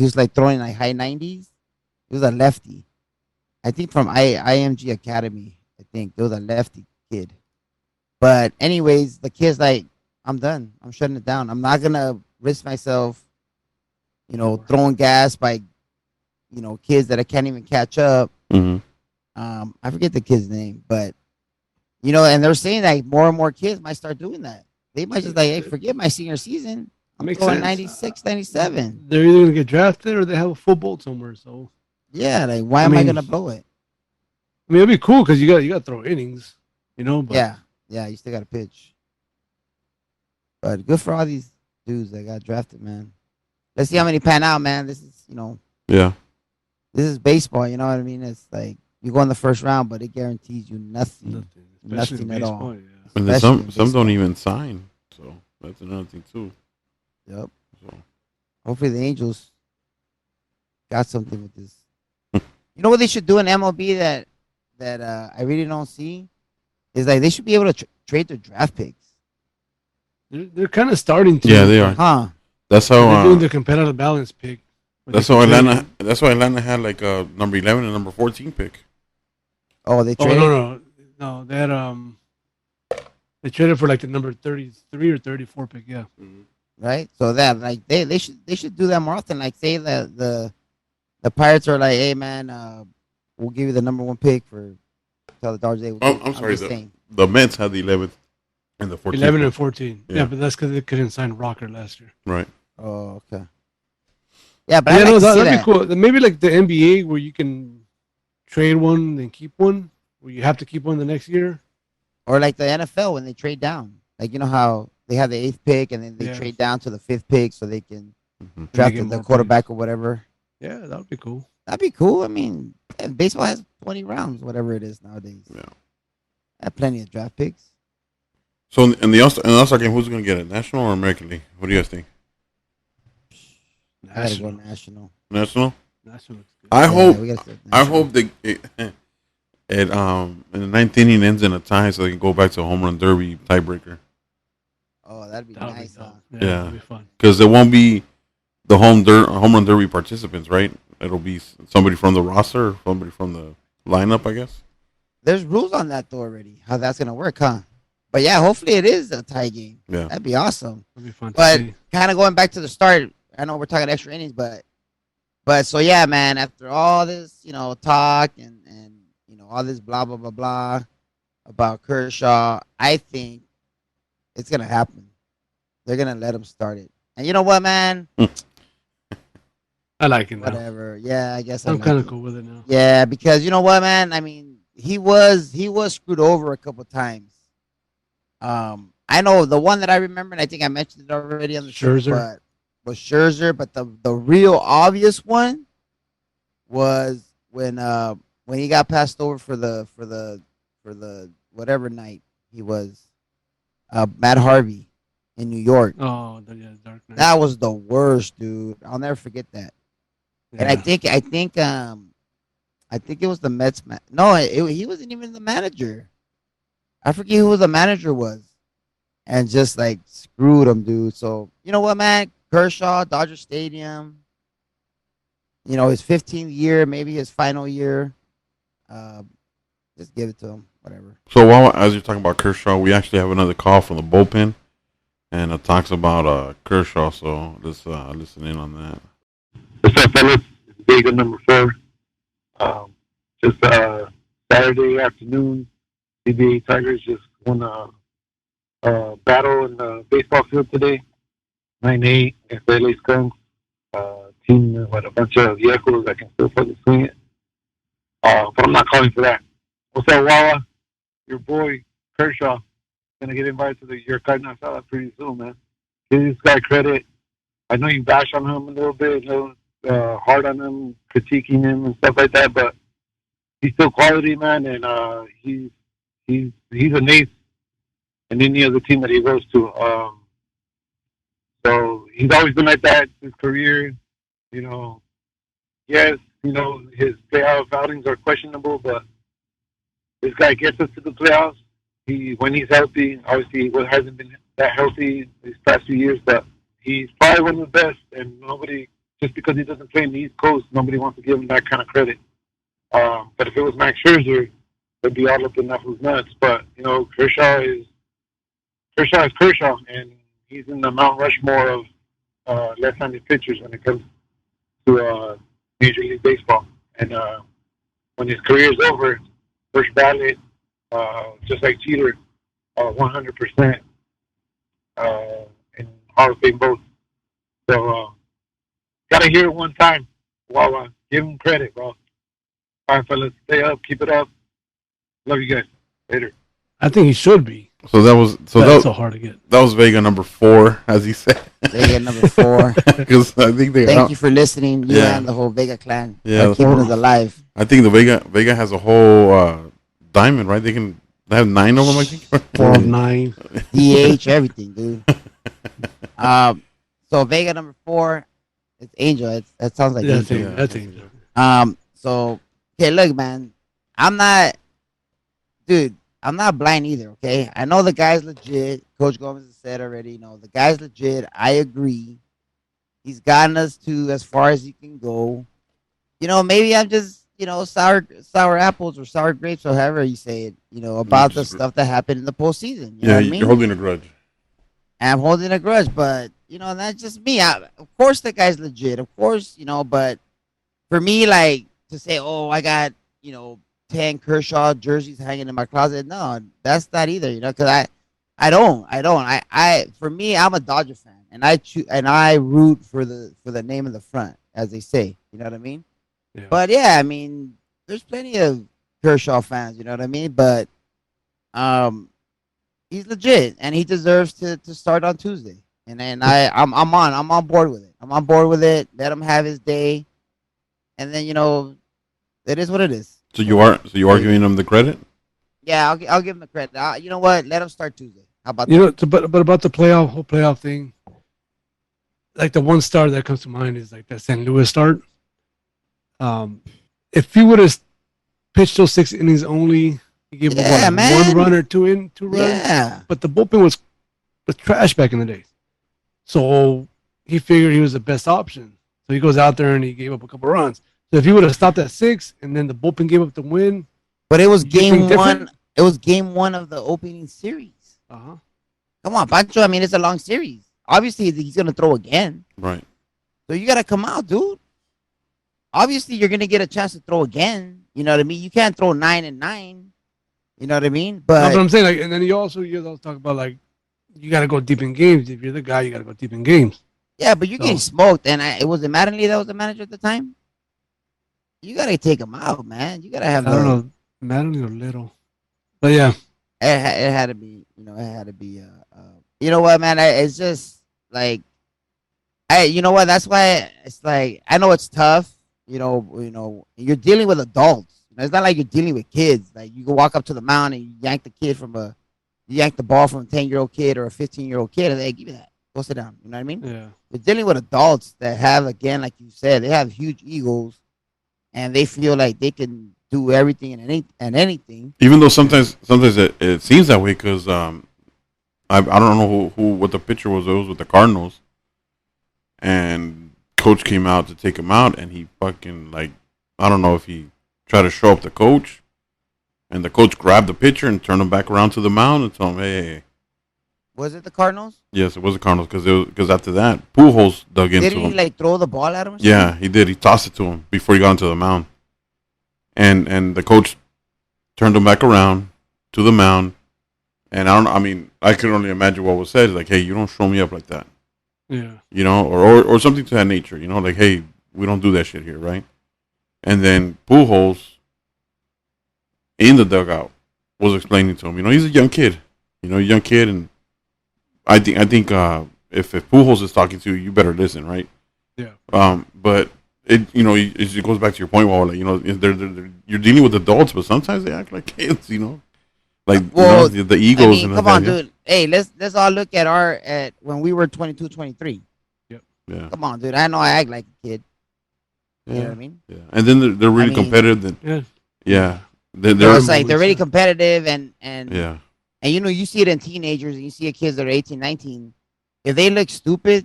was like throwing like high 90s. He was a lefty, I think from IMG Academy. I think it was a lefty kid. But anyways, the kid's like, I'm done. I'm shutting it down. I'm not gonna risk myself, throwing gas by, kids that I can't even catch up. Mm-hmm. I forget the kid's name, but and they're saying that more and more kids might start doing that. They might just like, hey, forget my senior season. I'm Makes throwing sense. 96, 97. They're either gonna get drafted or they have a full boat somewhere. So Yeah, like why I am I mean, gonna blow it? I mean, it'd be cool because you got to throw innings, But Yeah, you still got to pitch. But good for all these dudes that got drafted, man. Let's see how many pan out, man. This is, Yeah. this is baseball. You know what I mean? It's like you go in the first round, but it guarantees you nothing, Especially in nothing at all. baseball, yeah. And then Especially in some don't baseball. even sign, so that's another thing too. Yep. So Hopefully the Angels got something with this. You know what they should do in MLB that I really don't see is like they should be able to trade their draft picks. They're kind of starting to. yeah, they are. Huh? That's They're how. doing the competitive balance pick. That's how Atlanta. That's why Atlanta had like a number 11 and number 14 pick. Oh, they Oh traded. no! They traded for like the number 33 or 34 pick. Yeah. Right? So that like they should do that more often. Like say the Pirates are like, hey man, we'll give you the number one pick for tell the Dodgers. Hey, Oh, I'm sorry. just saying. The Mets had the 11th and the 14th. 11 pick. and 14. Yeah, Yeah. but that's because they couldn't sign Rocker last year. Right. Oh, okay. Yeah, but Yeah, I like no, to see that'd that. be cool. Maybe like the NBA where you can trade one and keep one, where you have to keep one the next year. Or like the NFL when they trade down. Like you know how they have the eighth pick and then they Yeah. trade down to the fifth pick so they can Mm-hmm. draft get the more quarterback or whatever. Yeah, that would be cool. That'd be cool. I mean, baseball has 20 rounds, whatever it is nowadays. Yeah. I have plenty of draft picks. So in the All-Star game, who's going to get it? National or American League? What do you guys think? I gotta go national. National. National looks good. I Yeah, hope. we gotta start I national. hope it in the ninth inning ends in a tie, so they can go back to a home run derby tiebreaker. Oh, that'd be That would be nice, huh? dope. Yeah, Yeah. that'd be fun. Because there won't be the home run derby participants, right? It'll be somebody from the roster, or somebody from the lineup, I guess. There's rules on that though already. How that's gonna work, huh? But yeah, hopefully it is a tie game. Yeah. That'd be awesome. That'd be fun to But see. kind of going back to the start, I know we're talking extra innings, but so yeah, man. After all this, talk and all this blah blah blah blah about Kershaw, I think it's gonna happen. They're gonna let him start it. And you know what, man? I like it now. Whatever. Yeah, I guess I I'm like kind of it. cool with it now. Yeah, because you know what, man? I mean, he was screwed over a couple times. I know the one that I remember, and I think I mentioned it already on the show, Scherzer. but was Scherzer. But the real obvious one was when he got passed over for the whatever night he was, Matt Harvey in New York. Oh, yeah, Dark Knight. That was the worst, dude. I'll never forget that. Yeah. And I think it was the Mets. No, he wasn't even the manager. I forget who the manager was, and just like screwed him, dude. So you know what, man? Kershaw, Dodger Stadium. His 15th year, maybe his final year. Just give it to him. Whatever. So while as you're talking about Kershaw, we actually have another call from the bullpen, and it talks about Kershaw. So let's listen in on that. What's up, fellas? It's Vega number 4. Just Saturday afternoon, CBA Tigers just won a battle in the baseball field today. 9-8 against the LA Skunks. Team with a bunch of vehicles that can still fucking swing it. But I'm not calling for that. What's up, Wawa? Your boy, Kershaw. gonna get invited to your carne asada pretty soon, man. Give this guy credit. I know you bash on him a little bit, hard on him, critiquing him and stuff like that, but he's still quality, man, and he's an ace in any other team that he goes to. So he's always been like that his career. You know, yes, his playoff outings are questionable, but this guy gets us to the playoffs. When he's healthy, obviously he hasn't been that healthy these past few years, but he's probably one of the best. And nobody, just because he doesn't play in the East Coast, nobody wants to give him that kind of credit. But if it was Max Scherzer, they'd be all up in that who's nuts. But Kershaw is Kershaw, and he's in the Mount Rushmore of left-handed pitchers when it comes to Major League Baseball. And when his career is over, first ballot, just like Jeter, 100% in Hall of Fame votes. So, gotta hear it one time. Wawa, give him credit, bro. All right, fellas, stay up, keep it up. Love you guys. Later. I think he should be. So That's so hard to get. That was Vega number 4, as he said. Vega number 4. Because I think Thank you for listening, you and the whole Vega clan. Yeah, keeping us alive. I think the Vega has a whole diamond, right? They have 9 of them, I think. 4 of 9. DH, everything, dude. So Vega number 4, it's Angel. That sounds like Angel. That's Angel. So okay, look, man, I'm not blind either. Okay, I know the guy's legit. Coach Gomez has said already. The guy's legit. I agree. He's gotten us to as far as he can go. Maybe I'm just sour apples or sour grapes, or however you say it. About the stuff that happened in the postseason. You know what I mean? You're holding a grudge. I'm holding a grudge, but that's just me. Of course, the guy's legit. Of course, but for me, like to say, oh, I got 10 Kershaw jerseys hanging in my closet. No, that's not either. Because I don't. For me, I'm a Dodger fan, and I root for the name of the front, as they say. You know what I mean? Yeah. But yeah, I mean, there's plenty of Kershaw fans. You know what I mean? But he's legit, and he deserves to start on Tuesday. And then I'm on board with it. I'm on board with it. Let him have his day, and then it is what it is. So you are giving him the credit? Yeah, I'll give him the credit. You know what? Let him start Tuesday. How about that? But about the whole playoff thing, like the one start that comes to mind is like that St. Louis start. If he would have pitched those 6 innings only, he gave him 1 run or 2 runs. Yeah. But the bullpen was trash back in the days. So he figured he was the best option. So he goes out there and he gave up a couple runs. So if he would have stopped at 6 and then the bullpen gave up the win. But it was game 1. It was game 1 of the opening series. Uh-huh. Come on, Pancho. I mean, it's a long series. Obviously, he's going to throw again. Right. So you got to come out, dude. Obviously, you're going to get a chance to throw again. You know what I mean? You can't throw 9 and 9. You know what I mean? But I'm saying, like, and then you also talk about, like, you got to go deep in games. If you're the guy, you got to go deep in games. Yeah, but you're getting smoked. And it was Mattingly that was the manager at the time. You got to take him out, man. You got to have. I don't know, Mattingly or Little, but yeah, it had to be. It had to be. You know what, man? It's just like, you know what? That's why it's like I know it's tough. You're dealing with adults. It's not like you're dealing with kids. Like you can walk up to the mound and you yank the ball from a 10-year-old kid or a 15-year-old kid, and they give you that. Go sit down. You know what I mean? Yeah. We're dealing with adults that have, again, like you said, they have huge egos, and they feel like they can do everything and anything. Even though sometimes it seems that way, because I don't know what the pitcher was. It was with the Cardinals, and coach came out to take him out, and he fucking I don't know if he tried to show up the coach, and the coach grabbed the pitcher and turned him back around to the mound and told him, "Hey." Was it the Cardinals? Yes, it was the Cardinals because after that, Pujols dug into him. Did he throw the ball at him? Yeah, he did. He tossed it to him before he got onto the mound, and the coach turned him back around to the mound, and I can only imagine what was said. Like, hey, you don't show me up like that. Yeah. Or something to that nature. Like, hey, we don't do that shit here, right? And then Pujols in the dugout was explaining to him. He's a young kid. young kid, and I think if Pujols is talking to you, you better listen, right? Yeah. But it goes back to your point, Wawa. Like, you're dealing with adults, but sometimes they act like kids, like Well, the egos I mean, and come that, on, dude. Hey, let's all look at when we were 22, 23. Yeah, Come on, dude. I know I act like a kid. yeah, You know what I mean? yeah. And then they're really mean, competitive. Then Yeah. yeah, So they're it's like they're really competitive, and yeah, you see it in teenagers, and you see kids that are 18, 19. If they look stupid,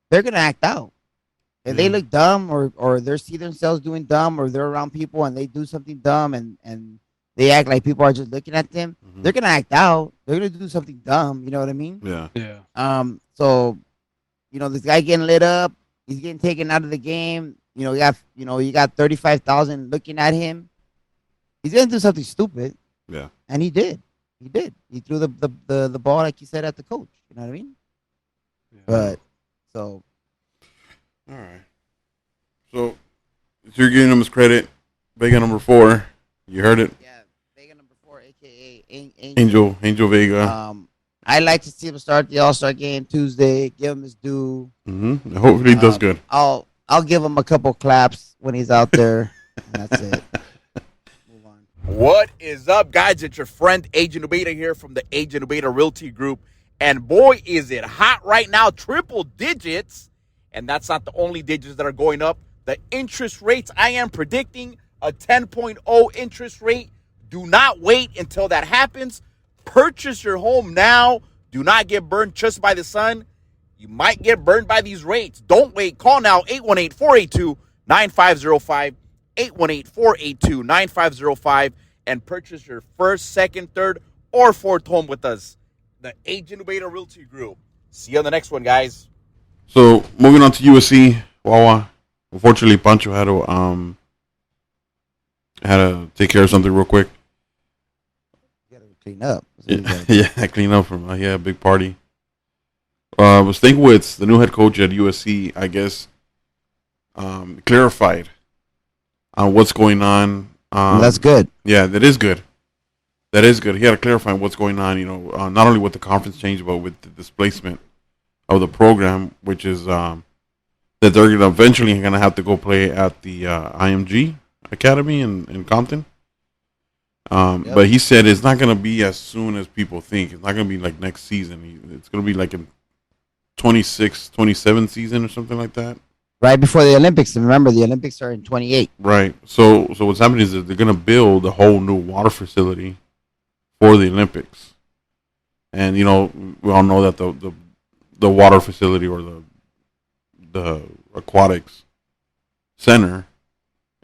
they're gonna act out. If they Yeah. look dumb, or they see themselves doing dumb, or they're around people and they do something dumb, and they act like people are just looking at them, they're gonna act out. They're gonna do something dumb. You know what I mean? yeah, Yeah. So this guy getting lit up, he's getting taken out of the game. You got 35,000 looking at him. He's gonna do something stupid, yeah. and he did. He did. He threw the ball, like you said, at the coach. You know what I mean? But so All right. So you're giving him his credit. Vega number 4. You heard it. yeah, Vega number 4, aka Angel Vega. I like to see him start the All-Star game Tuesday. Give him his due. Hopefully he does good. I'll give him a couple claps when he's out there. And that's it. Move on. What is up, guys? It's your friend Agent Ubeda here from the Agent Ubeda Realty Group. And boy, is it hot right now, triple digits. And that's not the only digits that are going up. The interest rates, I am predicting a 10.0 interest rate. Do not wait until that happens. Purchase your home now. Do not get burned just by the sun. You might get burned by these rates. Don't wait. Call now, 818-482-9505. 818-482-9505 and purchase your first, second, third, or fourth home with us. The Agent Ubeda Realty Group. See you on the next one, guys. So moving on to USC, Wawa. Unfortunately, Pancho had to take care of something real quick. You gotta clean up. Yeah, clean up from a big party. Was Stankwitz, the new head coach at USC, I guess, clarified on what's going on. That's good. Yeah, that is good. That is good. He had to clarify what's going on. Not only with the conference change, but with the displacement of the program, which is that they're eventually going to have to go play at the IMG Academy in Compton. But he said it's not going to be as soon as people think. It's not going to be like next season. It's going to be like in 26, 27 season or something like that. Right before the Olympics. And remember, the Olympics are in 28. Right. So what's happening is that they're going to build a whole new water facility for the Olympics. And, we all know that the water facility or the aquatics center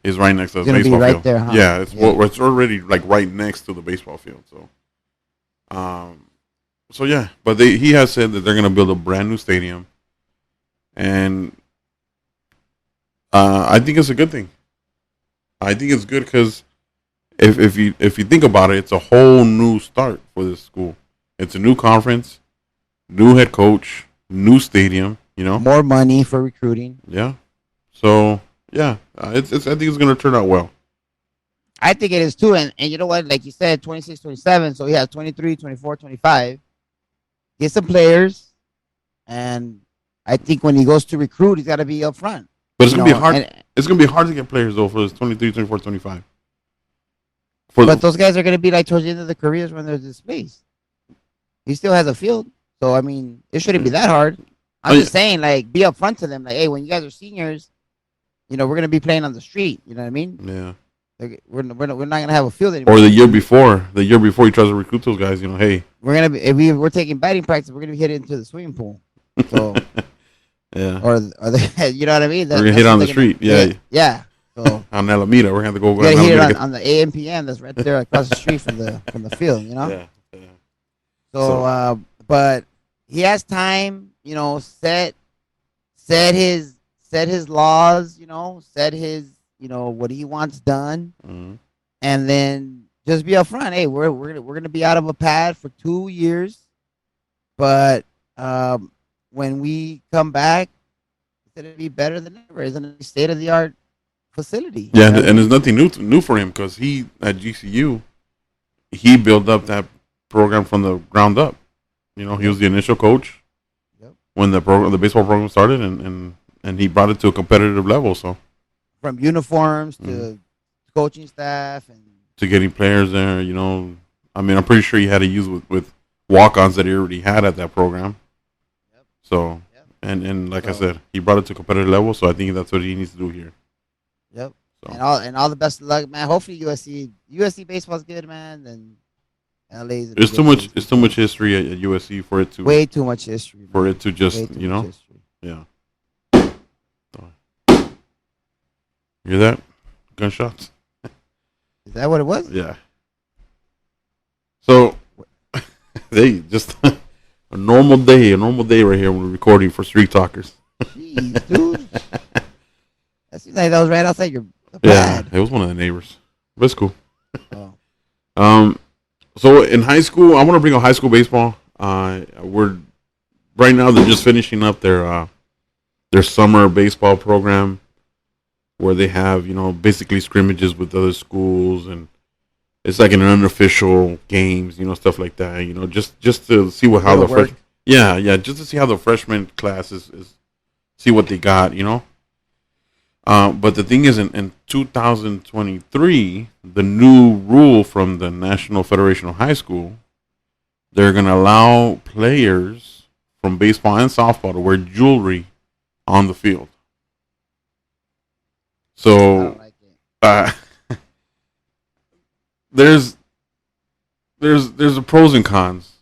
is right next to the baseball be right field. there, huh? Yeah, it's already like right next to the baseball field. So yeah, but he has said that they're going to build a brand new stadium, and I think it's a good thing. I think it's good because if you think about it, it's a whole new start for this school. It's a new conference, new head coach, new stadium. More money for recruiting. Yeah. So yeah, I think it's going to turn out well. I think it is too. And you know what? Like you said, 26, 27. So he has 23, 24, 25. Get some players. And I think when he goes to recruit, he's got to be up front. But it's going to be hard. It's going to be hard to get players, though, for this 23, 24, 25. But those guys are going to be like towards the end of the careers when they're displaced. He still has a field. So, I mean, it shouldn't be that hard. I'm just saying, like, be up front to them. Like, hey, when you guys are seniors, we're going to be playing on the street. You know what I mean? Yeah. Like, we're not going to have a field anymore. Or the year before he tries to recruit those guys, hey. We're going to be, if we're taking batting practice, we're going to be headed into the swimming pool. So, yeah. Or you know what I mean? We're going to hit on the street. Yeah. Yeah. So, on Alameda, we're going to have to go. We're going to hit it on the AMPM that's right there across the street from the field, Yeah. So, but he has time, set his laws, set his, what he wants done, and then just be upfront. Hey, we're gonna be out of a pad for 2 years, but when we come back, it's gonna be better than ever. It's a state of the art facility. Yeah, and there's nothing new for him because he at GCU, he built up that program from the ground up. You know, he was the initial coach when the baseball program started, and he brought it to a competitive level. So from uniforms to coaching staff and to getting players there, you know, I mean, I'm pretty sure he had to use with walk-ons that he already had at that program. So and like I said, he brought it to a competitive level. So I think that's what he needs to do here. Yep. So. And all the best of luck, man. Hopefully USC baseball's good, man. And LA's It's too much. It's too much history at USC for it to way too much history. For it to just history. Yeah. Hear that? Gunshots. Is that what it was? Yeah. So they just a normal day right here when we're recording for Street Talkers. Jeez, dude. That seems like that was right outside your pad. Yeah, it was one of the neighbors. But it's cool. Oh. So in high school, I want to bring up high school baseball. We're right now they're just finishing up their summer baseball program, where they have, you know, basically scrimmages with other schools, and it's like an unofficial games, you know, stuff like that. You know, just to see how the just to see how the freshman class is see what they got, you know. But the thing is, in 2023, the new rule from the National Federation of High School, they're going to allow players from baseball and softball to wear jewelry on the field. So there's the pros and cons.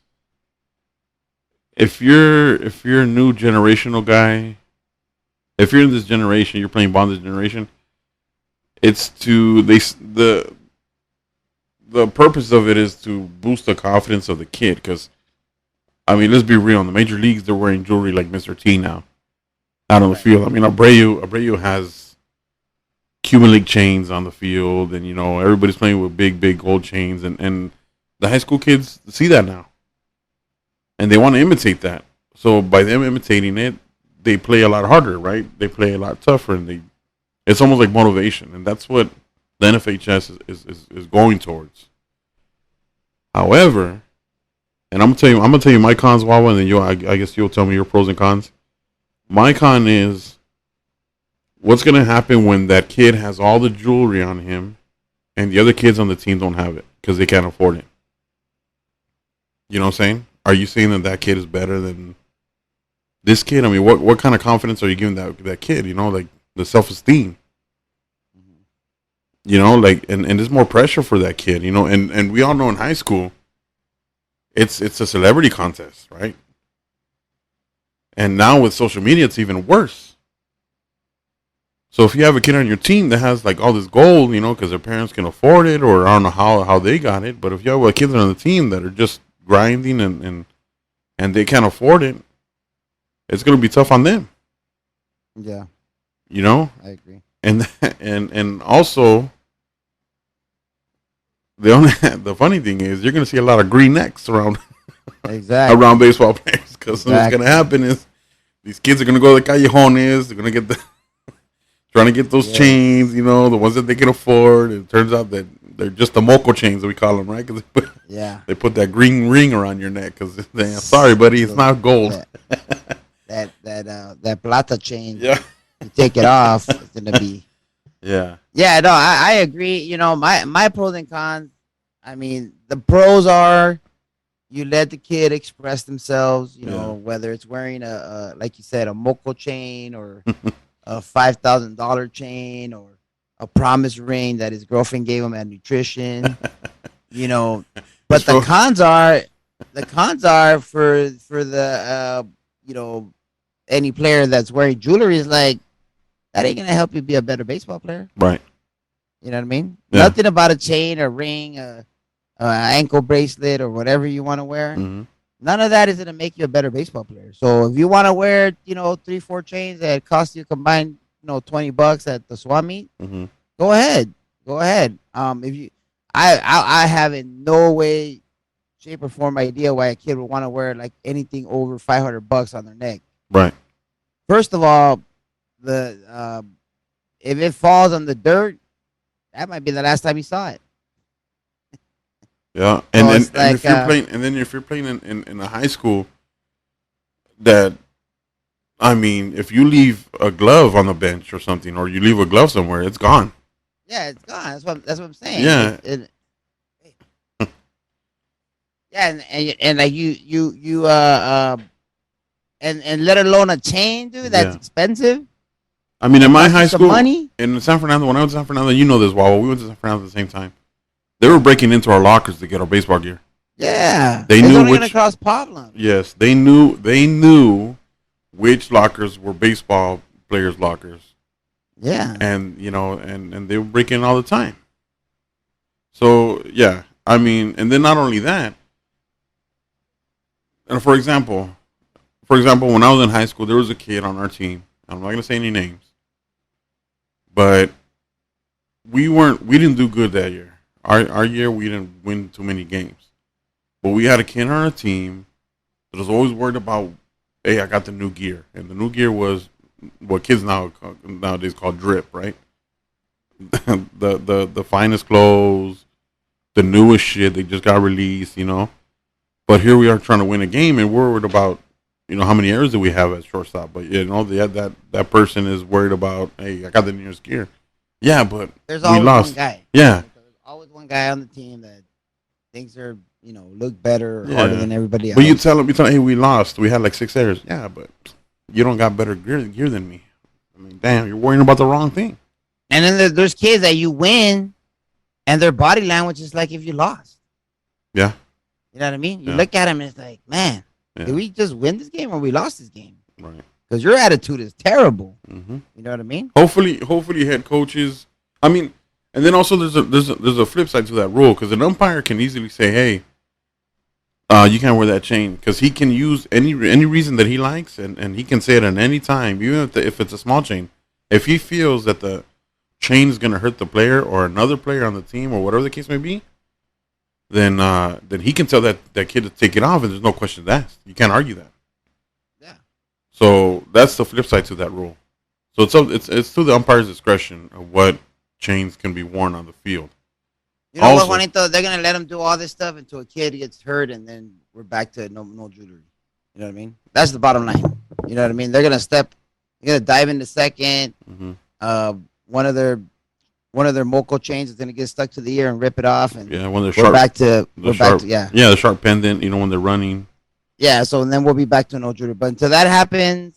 If you're a new generational guy, if you're in this generation, you're playing ball this generation, it's the purpose of it is to boost the confidence of the kid. Because, I mean, let's be real. In the major leagues, they're wearing jewelry like Mr. T now out on the field. I mean, Abreu has Cuban League chains on the field, and, you know, everybody's playing with big gold chains, and the high school kids see that now, and they want to imitate that. So by them imitating it, they play a lot harder, right? They play a lot tougher, and it's almost like motivation, and that's what the NFHS is going towards. However, and I'm gonna tell you my cons, Wawa, and then I guess you'll tell me your pros and cons. My con is what's gonna happen when that kid has all the jewelry on him, and the other kids on the team don't have it because they can't afford it. You know what I'm saying? Are you saying that kid is better than this kid? I mean, what kind of confidence are you giving that kid? You know, like the self-esteem. You know, like and there's more pressure for that kid. You know, and we all know in high school, it's a celebrity contest, right? And now with social media, it's even worse. So if you have a kid on your team that has like all this gold, you know, because their parents can afford it, or I don't know how they got it, but if you have kids on the team that are just grinding and they can't afford it, it's going to be tough on them. Yeah. You know? I agree. And also, the funny thing is you're going to see a lot of green necks around around baseball players, because what's going to happen is these kids are going to go to the callejones, they're going to get trying to get those chains, you know, the ones that they can afford. It turns out that they're just the moco chains that we call them, right? Cause they put that green ring around your neck because sorry, buddy, it's not gold. That plata chain. Yeah. You take it off, it's gonna be. Yeah. Yeah, no, I agree. You know, my pros and cons. I mean, the pros are you let the kid express themselves. You know, whether it's wearing a like you said, a moco chain or a $5,000 chain or a promise ring that his girlfriend gave him at nutrition. You know, but the cons are for the you know, any player that's wearing jewelry is like, that ain't gonna help you be a better baseball player, right? You know what I mean? Yeah. Nothing about a chain, a ring, a ankle bracelet, or whatever you want to wear. Mm-hmm. None of that is gonna make you a better baseball player. So if you want to wear, you know, 3-4 chains that cost you combined, you know, $20 at the swap meet, go ahead. If you, I have in no way, shape, or form idea why a kid would want to wear like anything over $500 on their neck. Right. First of all, the if it falls on the dirt, that might be the last time you saw it. Yeah, So and it's like, if you're playing, and then if you're playing in a high school, that I mean, if you leave a glove on the bench or something, or you leave a glove somewhere, it's gone. yeah, it's gone. That's what I'm saying. Yeah, Yeah, and like and let alone a chain, dude. That's yeah. expensive. I mean, in That my costs you high some school money. in San Fernando, when I was in San Fernando, you know this, Wawa. We went to San Fernando at the same time. They were breaking into our lockers to get our baseball gear. Yeah, They it's knew only gonna which. cost problems. Yes, they knew which lockers were baseball players' lockers, Yeah, and and they were breaking all the time. So yeah, I mean, and then not only that, and for example, when I was in high school, there was a kid on our team. I'm not gonna say any names, but we didn't do good that year. Our year we didn't win too many games, but we had a kid on our team that was always worried about, hey, I got the new gear, and the new gear was what kids nowadays call drip, right? the finest clothes, the newest shit. They just got released. But here we are trying to win a game, and we're worried about how many errors do we have at shortstop. But that person is worried about, hey, I got the newest gear. Yeah, but there's we always lost. one guy. Yeah, There's always one guy on the team that thinks they're look better or Yeah. harder than everybody else. but you tell them, hey, we lost. We had like 6 errors. Yeah, but you don't got better gear than me. I mean, damn, you're worrying about the wrong thing. And then there's kids that you win, and their body language is like if you lost. Yeah, You know what I mean? You Yeah. look at them and it's like, man, yeah, did we just win this game or we lost this game? right. Because your attitude is terrible. hmm You know what I mean? Hopefully, head coaches. I mean, and then also there's a flip side to that rule, because an umpire can easily say, hey, you can't wear that chain, because he can use any reason that he likes, and he can say it at any time, even if it's a small chain. If he feels that the chain is going to hurt the player or another player on the team or whatever the case may be, then he can tell that kid to take it off, and there's no question asked. You can't argue that. Yeah. So that's the flip side to that rule. So it's to the umpire's discretion of what chains can be worn on the field. You know Also- what, Juanito? They're gonna let him do all this stuff until a kid gets hurt, and then we're back to no jewelry. You know what I mean? That's the bottom line. You know what I mean? They're gonna dive into second. hmm One of their moco chains is gonna get stuck to the ear and rip it off, and Yeah, when they're we're sharp, back to yeah, the sharp pendant. When they're running. yeah. So then we'll be back to no jewelry. But until that happens,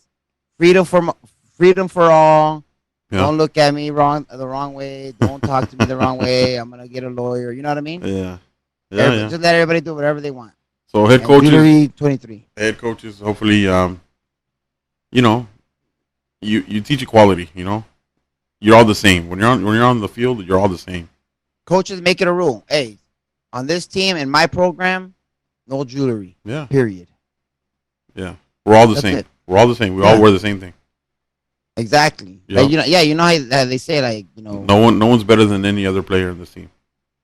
freedom for all. Yeah. Don't look at me the wrong way. Don't talk to me the wrong way. I'm gonna get a lawyer. You know what I mean? Yeah, Just let everybody do whatever they want. So head And coaches, jewelry 23. hopefully, you teach equality. You're all the same when you're on the field. You're all the same. Coaches make it a rule. Hey, on this team in my program, no jewelry. Yeah, Period. yeah. We're all the That's same. it. We're all the same. We Yeah. all wear the same thing. Exactly. Yep. Like, you know how they say, like, No one's better than any other player in this team.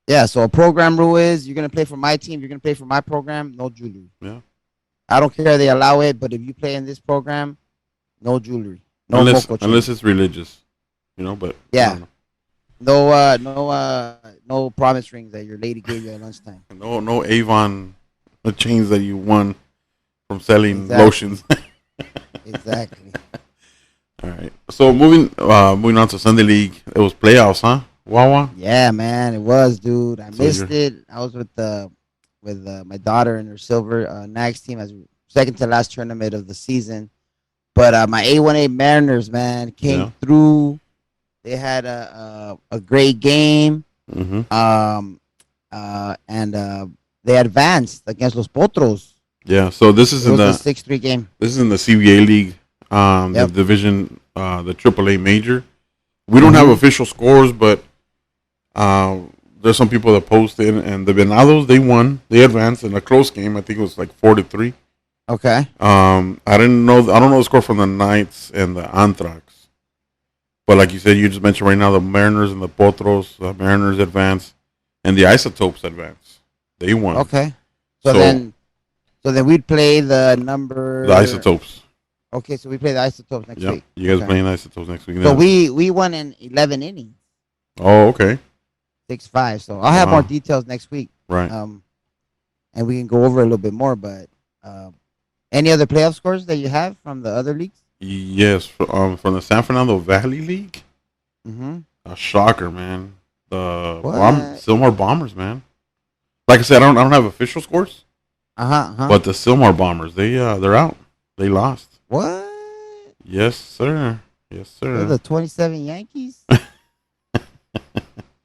Yeah, so a program rule is you're gonna play for my team, you're gonna play for my program, no jewelry. Yeah. I don't care they allow it, but if you play in this program, no jewelry. No unless moco chain. unless it's religious, but Yeah. I don't know. No promise rings that your lady gave you at lunchtime. No Avon chains that you won from selling Exactly. lotions. Exactly. All right. So moving on to Sunday League, it was playoffs, huh? Wawa. Yeah, man, it was, dude. I So missed it. I was with my daughter and her silver Nags team as second to last tournament of the season. But my A1A Mariners, man, came Yeah. through. They had a great game. Mm-hmm. And they advanced against Los Potros. Yeah. So this is It in was the a 6-3 game. CBA league, Yep. the division, the AAA major. We don't have official scores, but there's some people that posted, and the Venados, they won. They advanced in a close game. I think it was like 4-3. Okay. I don't know the score from the Knights and the Anthrax, but like you said, you just mentioned right now, the Mariners and the Potros. The Mariners advanced, and the Isotopes advanced. They won. Okay. So then we'd play the number. The Isotopes. Okay, so we play the Isotopes next Yep. week. You guys Okay. playing Isotopes next week. So then. we won in 11 innings, Oh, okay. 6-5. So I'll have Wow. more details next week. Right. and we can go over a little bit more. But any other playoff scores that you have from the other leagues? Yes, from the San Fernando Valley League. Mm-hmm. A shocker, man. The What? Silmar Bombers, man. Like I said, I don't have official scores, but the Silmar Bombers, they're out. They lost. What? Yes, sir. Yes, They're sir. the 27 Yankees?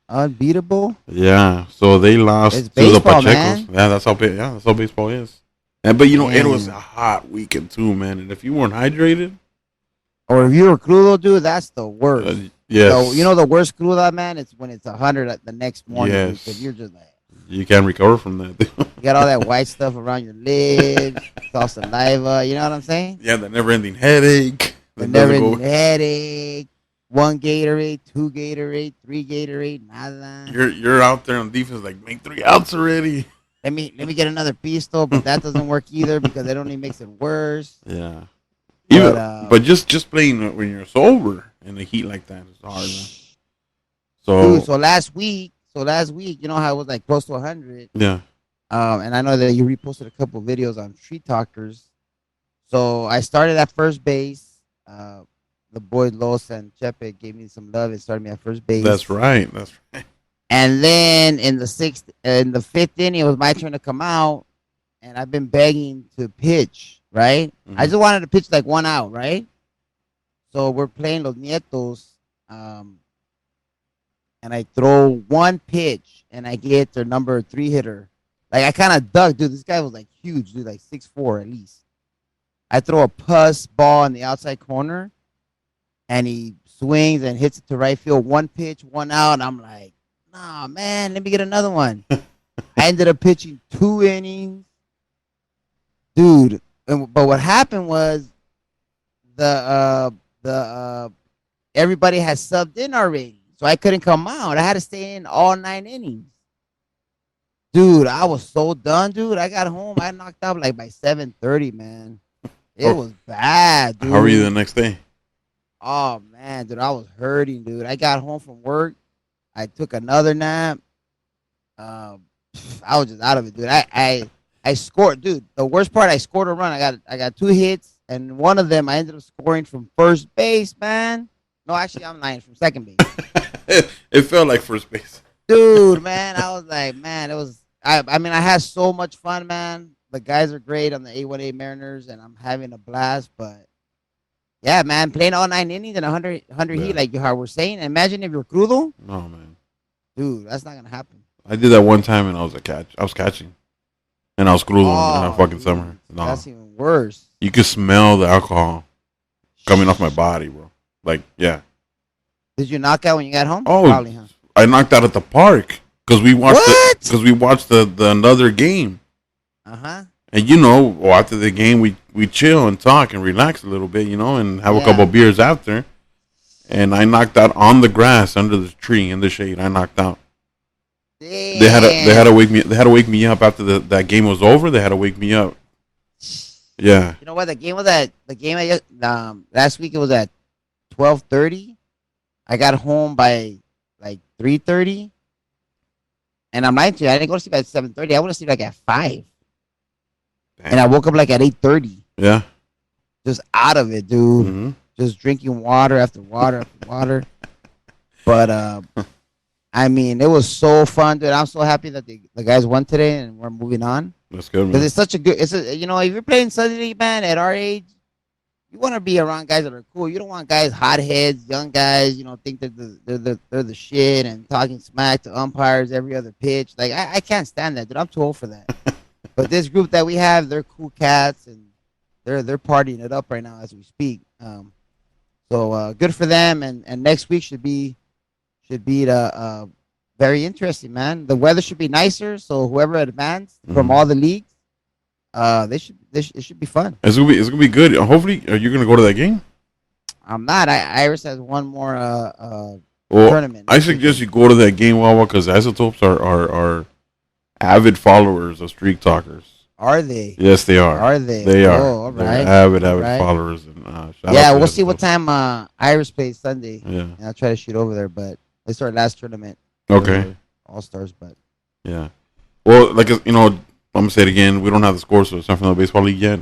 Unbeatable? Yeah. So they lost It's to the baseball, Pachecos. man. Yeah, that's how baseball is. And but it was a Damn. hot weekend too, man. And if you weren't hydrated, Or if you were crudo, dude, that's the worst. yes. So, you know the worst cruda, man? It's when it's 100 at the next morning. Yes. Because you're just like, You can't recover from that. you got all that white stuff around your lips. It's all saliva. You know what I'm saying? Yeah, the never-ending headache. The That never doesn't ending headache. 1 Gatorade, 2 Gatorade, 3 Gatorade, nada. You're out there on defense like make 3 outs already. Let me get another pistol, but that doesn't work either because it only makes it worse. Yeah. But, But just playing when you're sober in the heat like that is hard, man. dude, So so last week, you know how it was like close to 100. yeah. And I know that you reposted a couple of videos on Street Talkers. So I started at first base. The boys Los and Chepe gave me some love and started me at first base. That's right. That's right. And then in the 5th inning, it was my turn to come out, and I've been begging to pitch. Right? Mhm. I just wanted to pitch like 1 out. Right? So we're playing Los Nietos, and I throw 1 pitch, and I get their number 3 hitter. Like I kind of ducked, dude. This guy was like huge, dude, like 6'4" at least. I throw a puss ball in the outside corner, and he swings and hits it to right field. 1 pitch, 1 out. And I'm like, nah, man, let me get another one. I ended up pitching 2 innings, dude. But what happened was the everybody had subbed in already, so I couldn't come out. I had to stay in all 9 innings. Dude, I was so done, dude. I got home. I knocked out like by 7:30, man. It was bad, dude. How were you the next day? Oh man, dude, I was hurting, dude. I got home from work. I took another nap. I was just out of it, dude. I scored, dude. The worst part, I scored a run. I got 2 hits, and one of them I ended up scoring from first base, man. No, actually, I'm lying, from second base. It felt like first base. Dude, man, I was like, man, it was. I mean, I had so much fun, man. The guys are great on the A1A Mariners, and I'm having a blast. But yeah, man, playing all 9 innings and 100 Yeah. heat, like how we're saying. Imagine if you're crudo, No, man. dude. That's not gonna happen. I did that one time and I was catching. And I was cruising in the fucking dude, summer. No. That's even worse. You could smell the alcohol coming off my body, bro. Like, yeah. Did you knock out when you got home? Oh, Probably, huh? I knocked out at the park because we watched What? the another game. Uh-huh. And after the game we chill and talk and relax a little bit, and have a Yeah. couple beers after. And I knocked out on the grass under the tree in the shade. I knocked out. Damn. They had to wake me up after that game was over. They had to wake me up. Yeah. You know what? The game last week it was at 12:30. I got home by like 3:30. And I'm lying to you, I didn't go to sleep at 7:30. I went to sleep like at 5. And I woke up like at 8:30. Yeah. Just out of it, dude. Mm-hmm. Just drinking water after water after water. But I mean, it was so fun, dude. I'm so happy that the guys won today and we're moving on. That's good, Because man. it's such a good, if you're playing Sunday League, man, at our age, you want to be around guys that are cool. You don't want guys, hotheads, young guys, think that they're the shit and talking smack to umpires every other pitch. Like, I can't stand that, dude. I'm too old for that. But this group that we have, they're cool cats and they're partying it up right now as we speak. So good for them. And next week should be very interesting, man. The weather should be nicer, so whoever advanced from all the leagues, it should be fun. It's gonna be good. Hopefully, are you gonna go to that game? I'm not. Iris has one more Well, tournament. I suggest you go to that game, Wawa, because Isotopes are avid followers of Streak Talkers. Are they? Yes, they are. Are they? They are. Oh, all They're right. avid Right. followers. And shout Yeah, out to we'll see what Isotopes. time Iris plays Sunday. Yeah. And I'll try to shoot over there, but it's our last tournament. Okay. All Stars, but Yeah. Well, like I'm gonna say it again. We don't have the scores for the San Fernando Baseball League yet,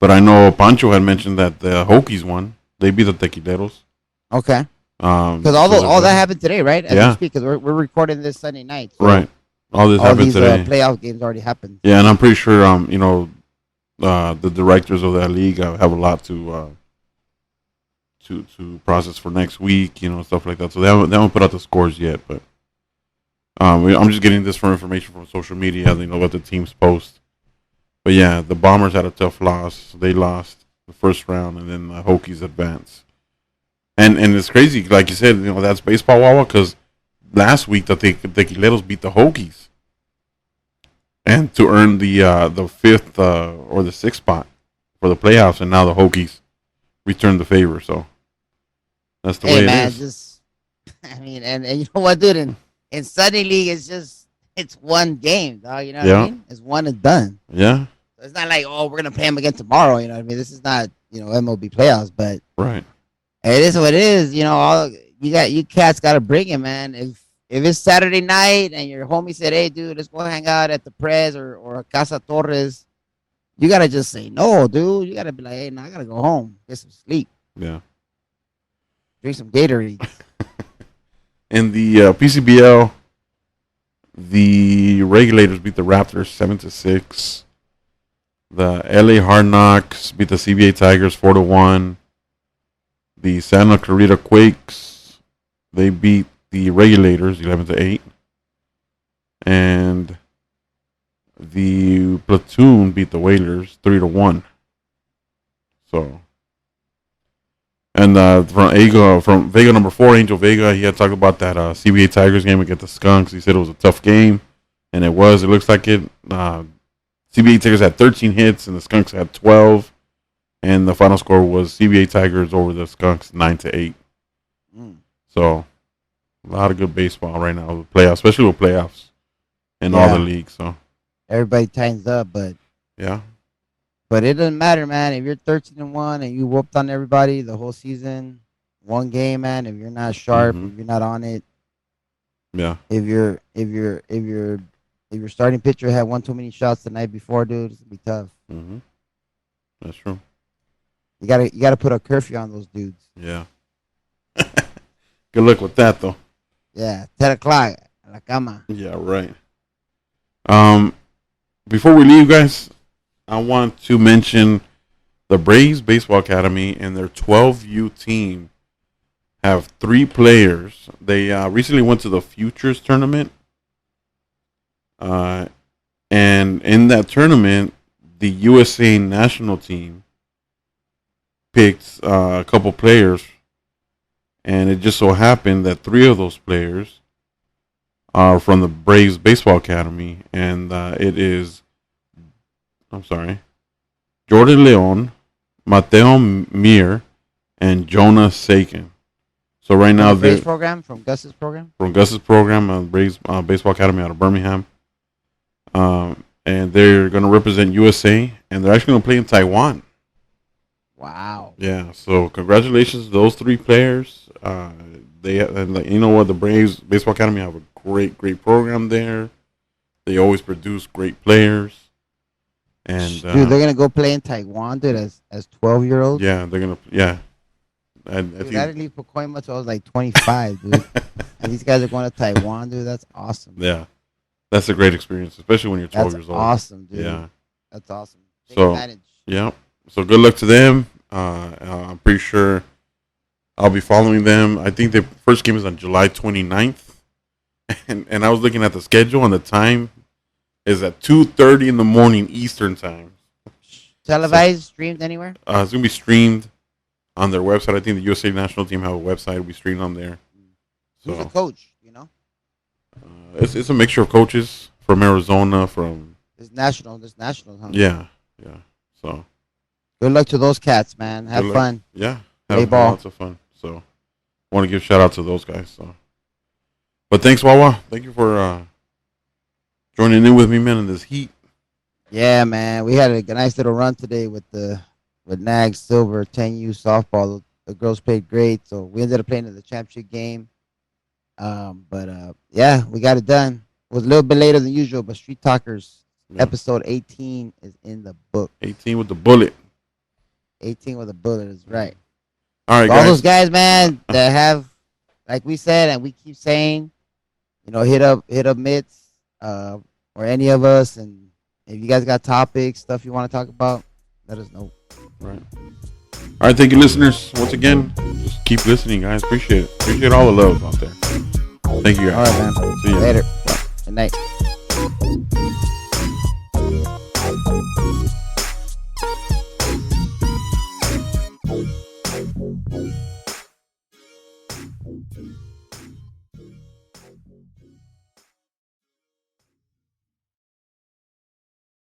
but I know Pancho had mentioned that the Hokies won. They beat the Tequileros. Okay. Because So all that happened today, right? As we Yeah. speak, because we're recording this Sunday night. So right. All this all happened these today. playoff games already happened. Yeah, and I'm pretty sure the directors of that league have a lot to process for next week, stuff like that. So they haven't put out the scores yet, but I'm just getting this from information from social media. What the teams post. But yeah, the Bombers had a tough loss. They lost the first round, and then the Hokies advanced. And it's crazy, like you said, that's baseball, Wawa, because last week the Tequileros beat the Hokies, and to earn the fifth or the sixth spot for the playoffs, and now the Hokies return the favor. So that's the way it man, is. just I mean, and you know what, dude? In Sunday League, it's one game, dog. You know what I Yeah. mean? It's one and done. Yeah, It's not like, oh, we're gonna play them again tomorrow. You know what I mean? This is not MLB playoffs, but right. it is what it is. All you cats got to bring it, man. If it's Saturday night and your homie said, hey, dude, let's go hang out at the Prez or Casa Torres, you gotta just say no, dude. You gotta be like, hey, no, I gotta go home, get some sleep, Yeah. drink some Gatorade. In the PCBL, the Regulators beat the Raptors 7-6. The LA Hard Knocks beat the CBA Tigers 4-1. The Santa Clarita Quakes, they beat the Regulators 11-8. And the Platoon beat the Whalers 3-1. So, and from Vega number 4, Angel Vega, he had talked about that CBA Tigers game against the Skunks. He said it was a tough game, and it was. It looks like it. CBA Tigers had 13 hits, and the Skunks had 12. And the final score was CBA Tigers over the Skunks 9-8. Mm. So, a lot of good baseball right now with playoffs, especially with playoffs in all the leagues. So, Everybody tightens up, but yeah, it doesn't matter, man. If you're 13-1 and you whooped on everybody the whole season, one game, man. If you're not sharp, Mhm. if you're not on it, yeah, if your starting pitcher had one too many shots the night before, dude, it's gonna be tough. hmm that's true. You gotta put a curfew on those dudes. Yeah. Good luck with that, though. Yeah, 10 o'clock, a la cama. Yeah, right. Before we leave, guys, I want to mention the Braves Baseball Academy and their 12U team have 3 players. They recently went to the Futures tournament. And in that tournament, the USA national team picked a couple players. And it just so happened that 3 of those players are from the Braves Baseball Academy. And it is, Jordan Leon, Mateo Mir, and Jonah Sakin. So right now From the Braves they're program, from Gus's program. from Gus's program, Braves Baseball Academy out of Birmingham. And they're going to represent USA, and they're actually going to play in Taiwan. Wow. Yeah, so congratulations to those 3 players. The Braves Baseball Academy have a great program there. They always produce great players. And Dude, they're gonna go play in Taiwan, dude, as 12-year-olds. yeah, they're gonna I Dude, I think didn't leave Pacoima till I was like 25, dude. And these guys are going to Taiwan, dude. That's awesome. yeah, that's a great experience, especially when you're 12 That's years old. awesome, dude. Yeah, That's awesome. Take So- advantage. yeah. So good luck to them. I'm pretty sure I'll be following them. I think the first game is on July 29th, and I was looking at the schedule, and the time is at 2:30 in the morning Eastern time. Televised, streamed anywhere? It's gonna be streamed on their website. I think the USA national team have a website. It'll be streamed on there. Who's the So coach? You know, it's a mixture of coaches from Arizona, from There's national, huh? yeah. So Good luck to those cats, man. Have Good luck. fun. yeah, Play have ball. lots of fun. So want to give a shout out to those guys. So, but thanks, Wawa. Thank you for joining in with me, man, in this heat. Yeah, man. We had a nice little run today with Nags Silver 10U softball. The girls played great, so we ended up playing in the championship game. But yeah, we got it done. It was a little bit later than usual, but Street Talkers Yeah. Episode 18 is in the book. 18 with the bullet. 18 with a bullet is right. All right, All guys. those guys, man, that have, like we said, and we keep saying, hit up Mitz, or any of us, and if you guys got topics, stuff you want to talk about, let us know. Right. All right, thank you, listeners. Once again, just keep listening, guys. Appreciate it. Appreciate all the love out there. Thank you, guys. All right, man. See you. Later. Good night.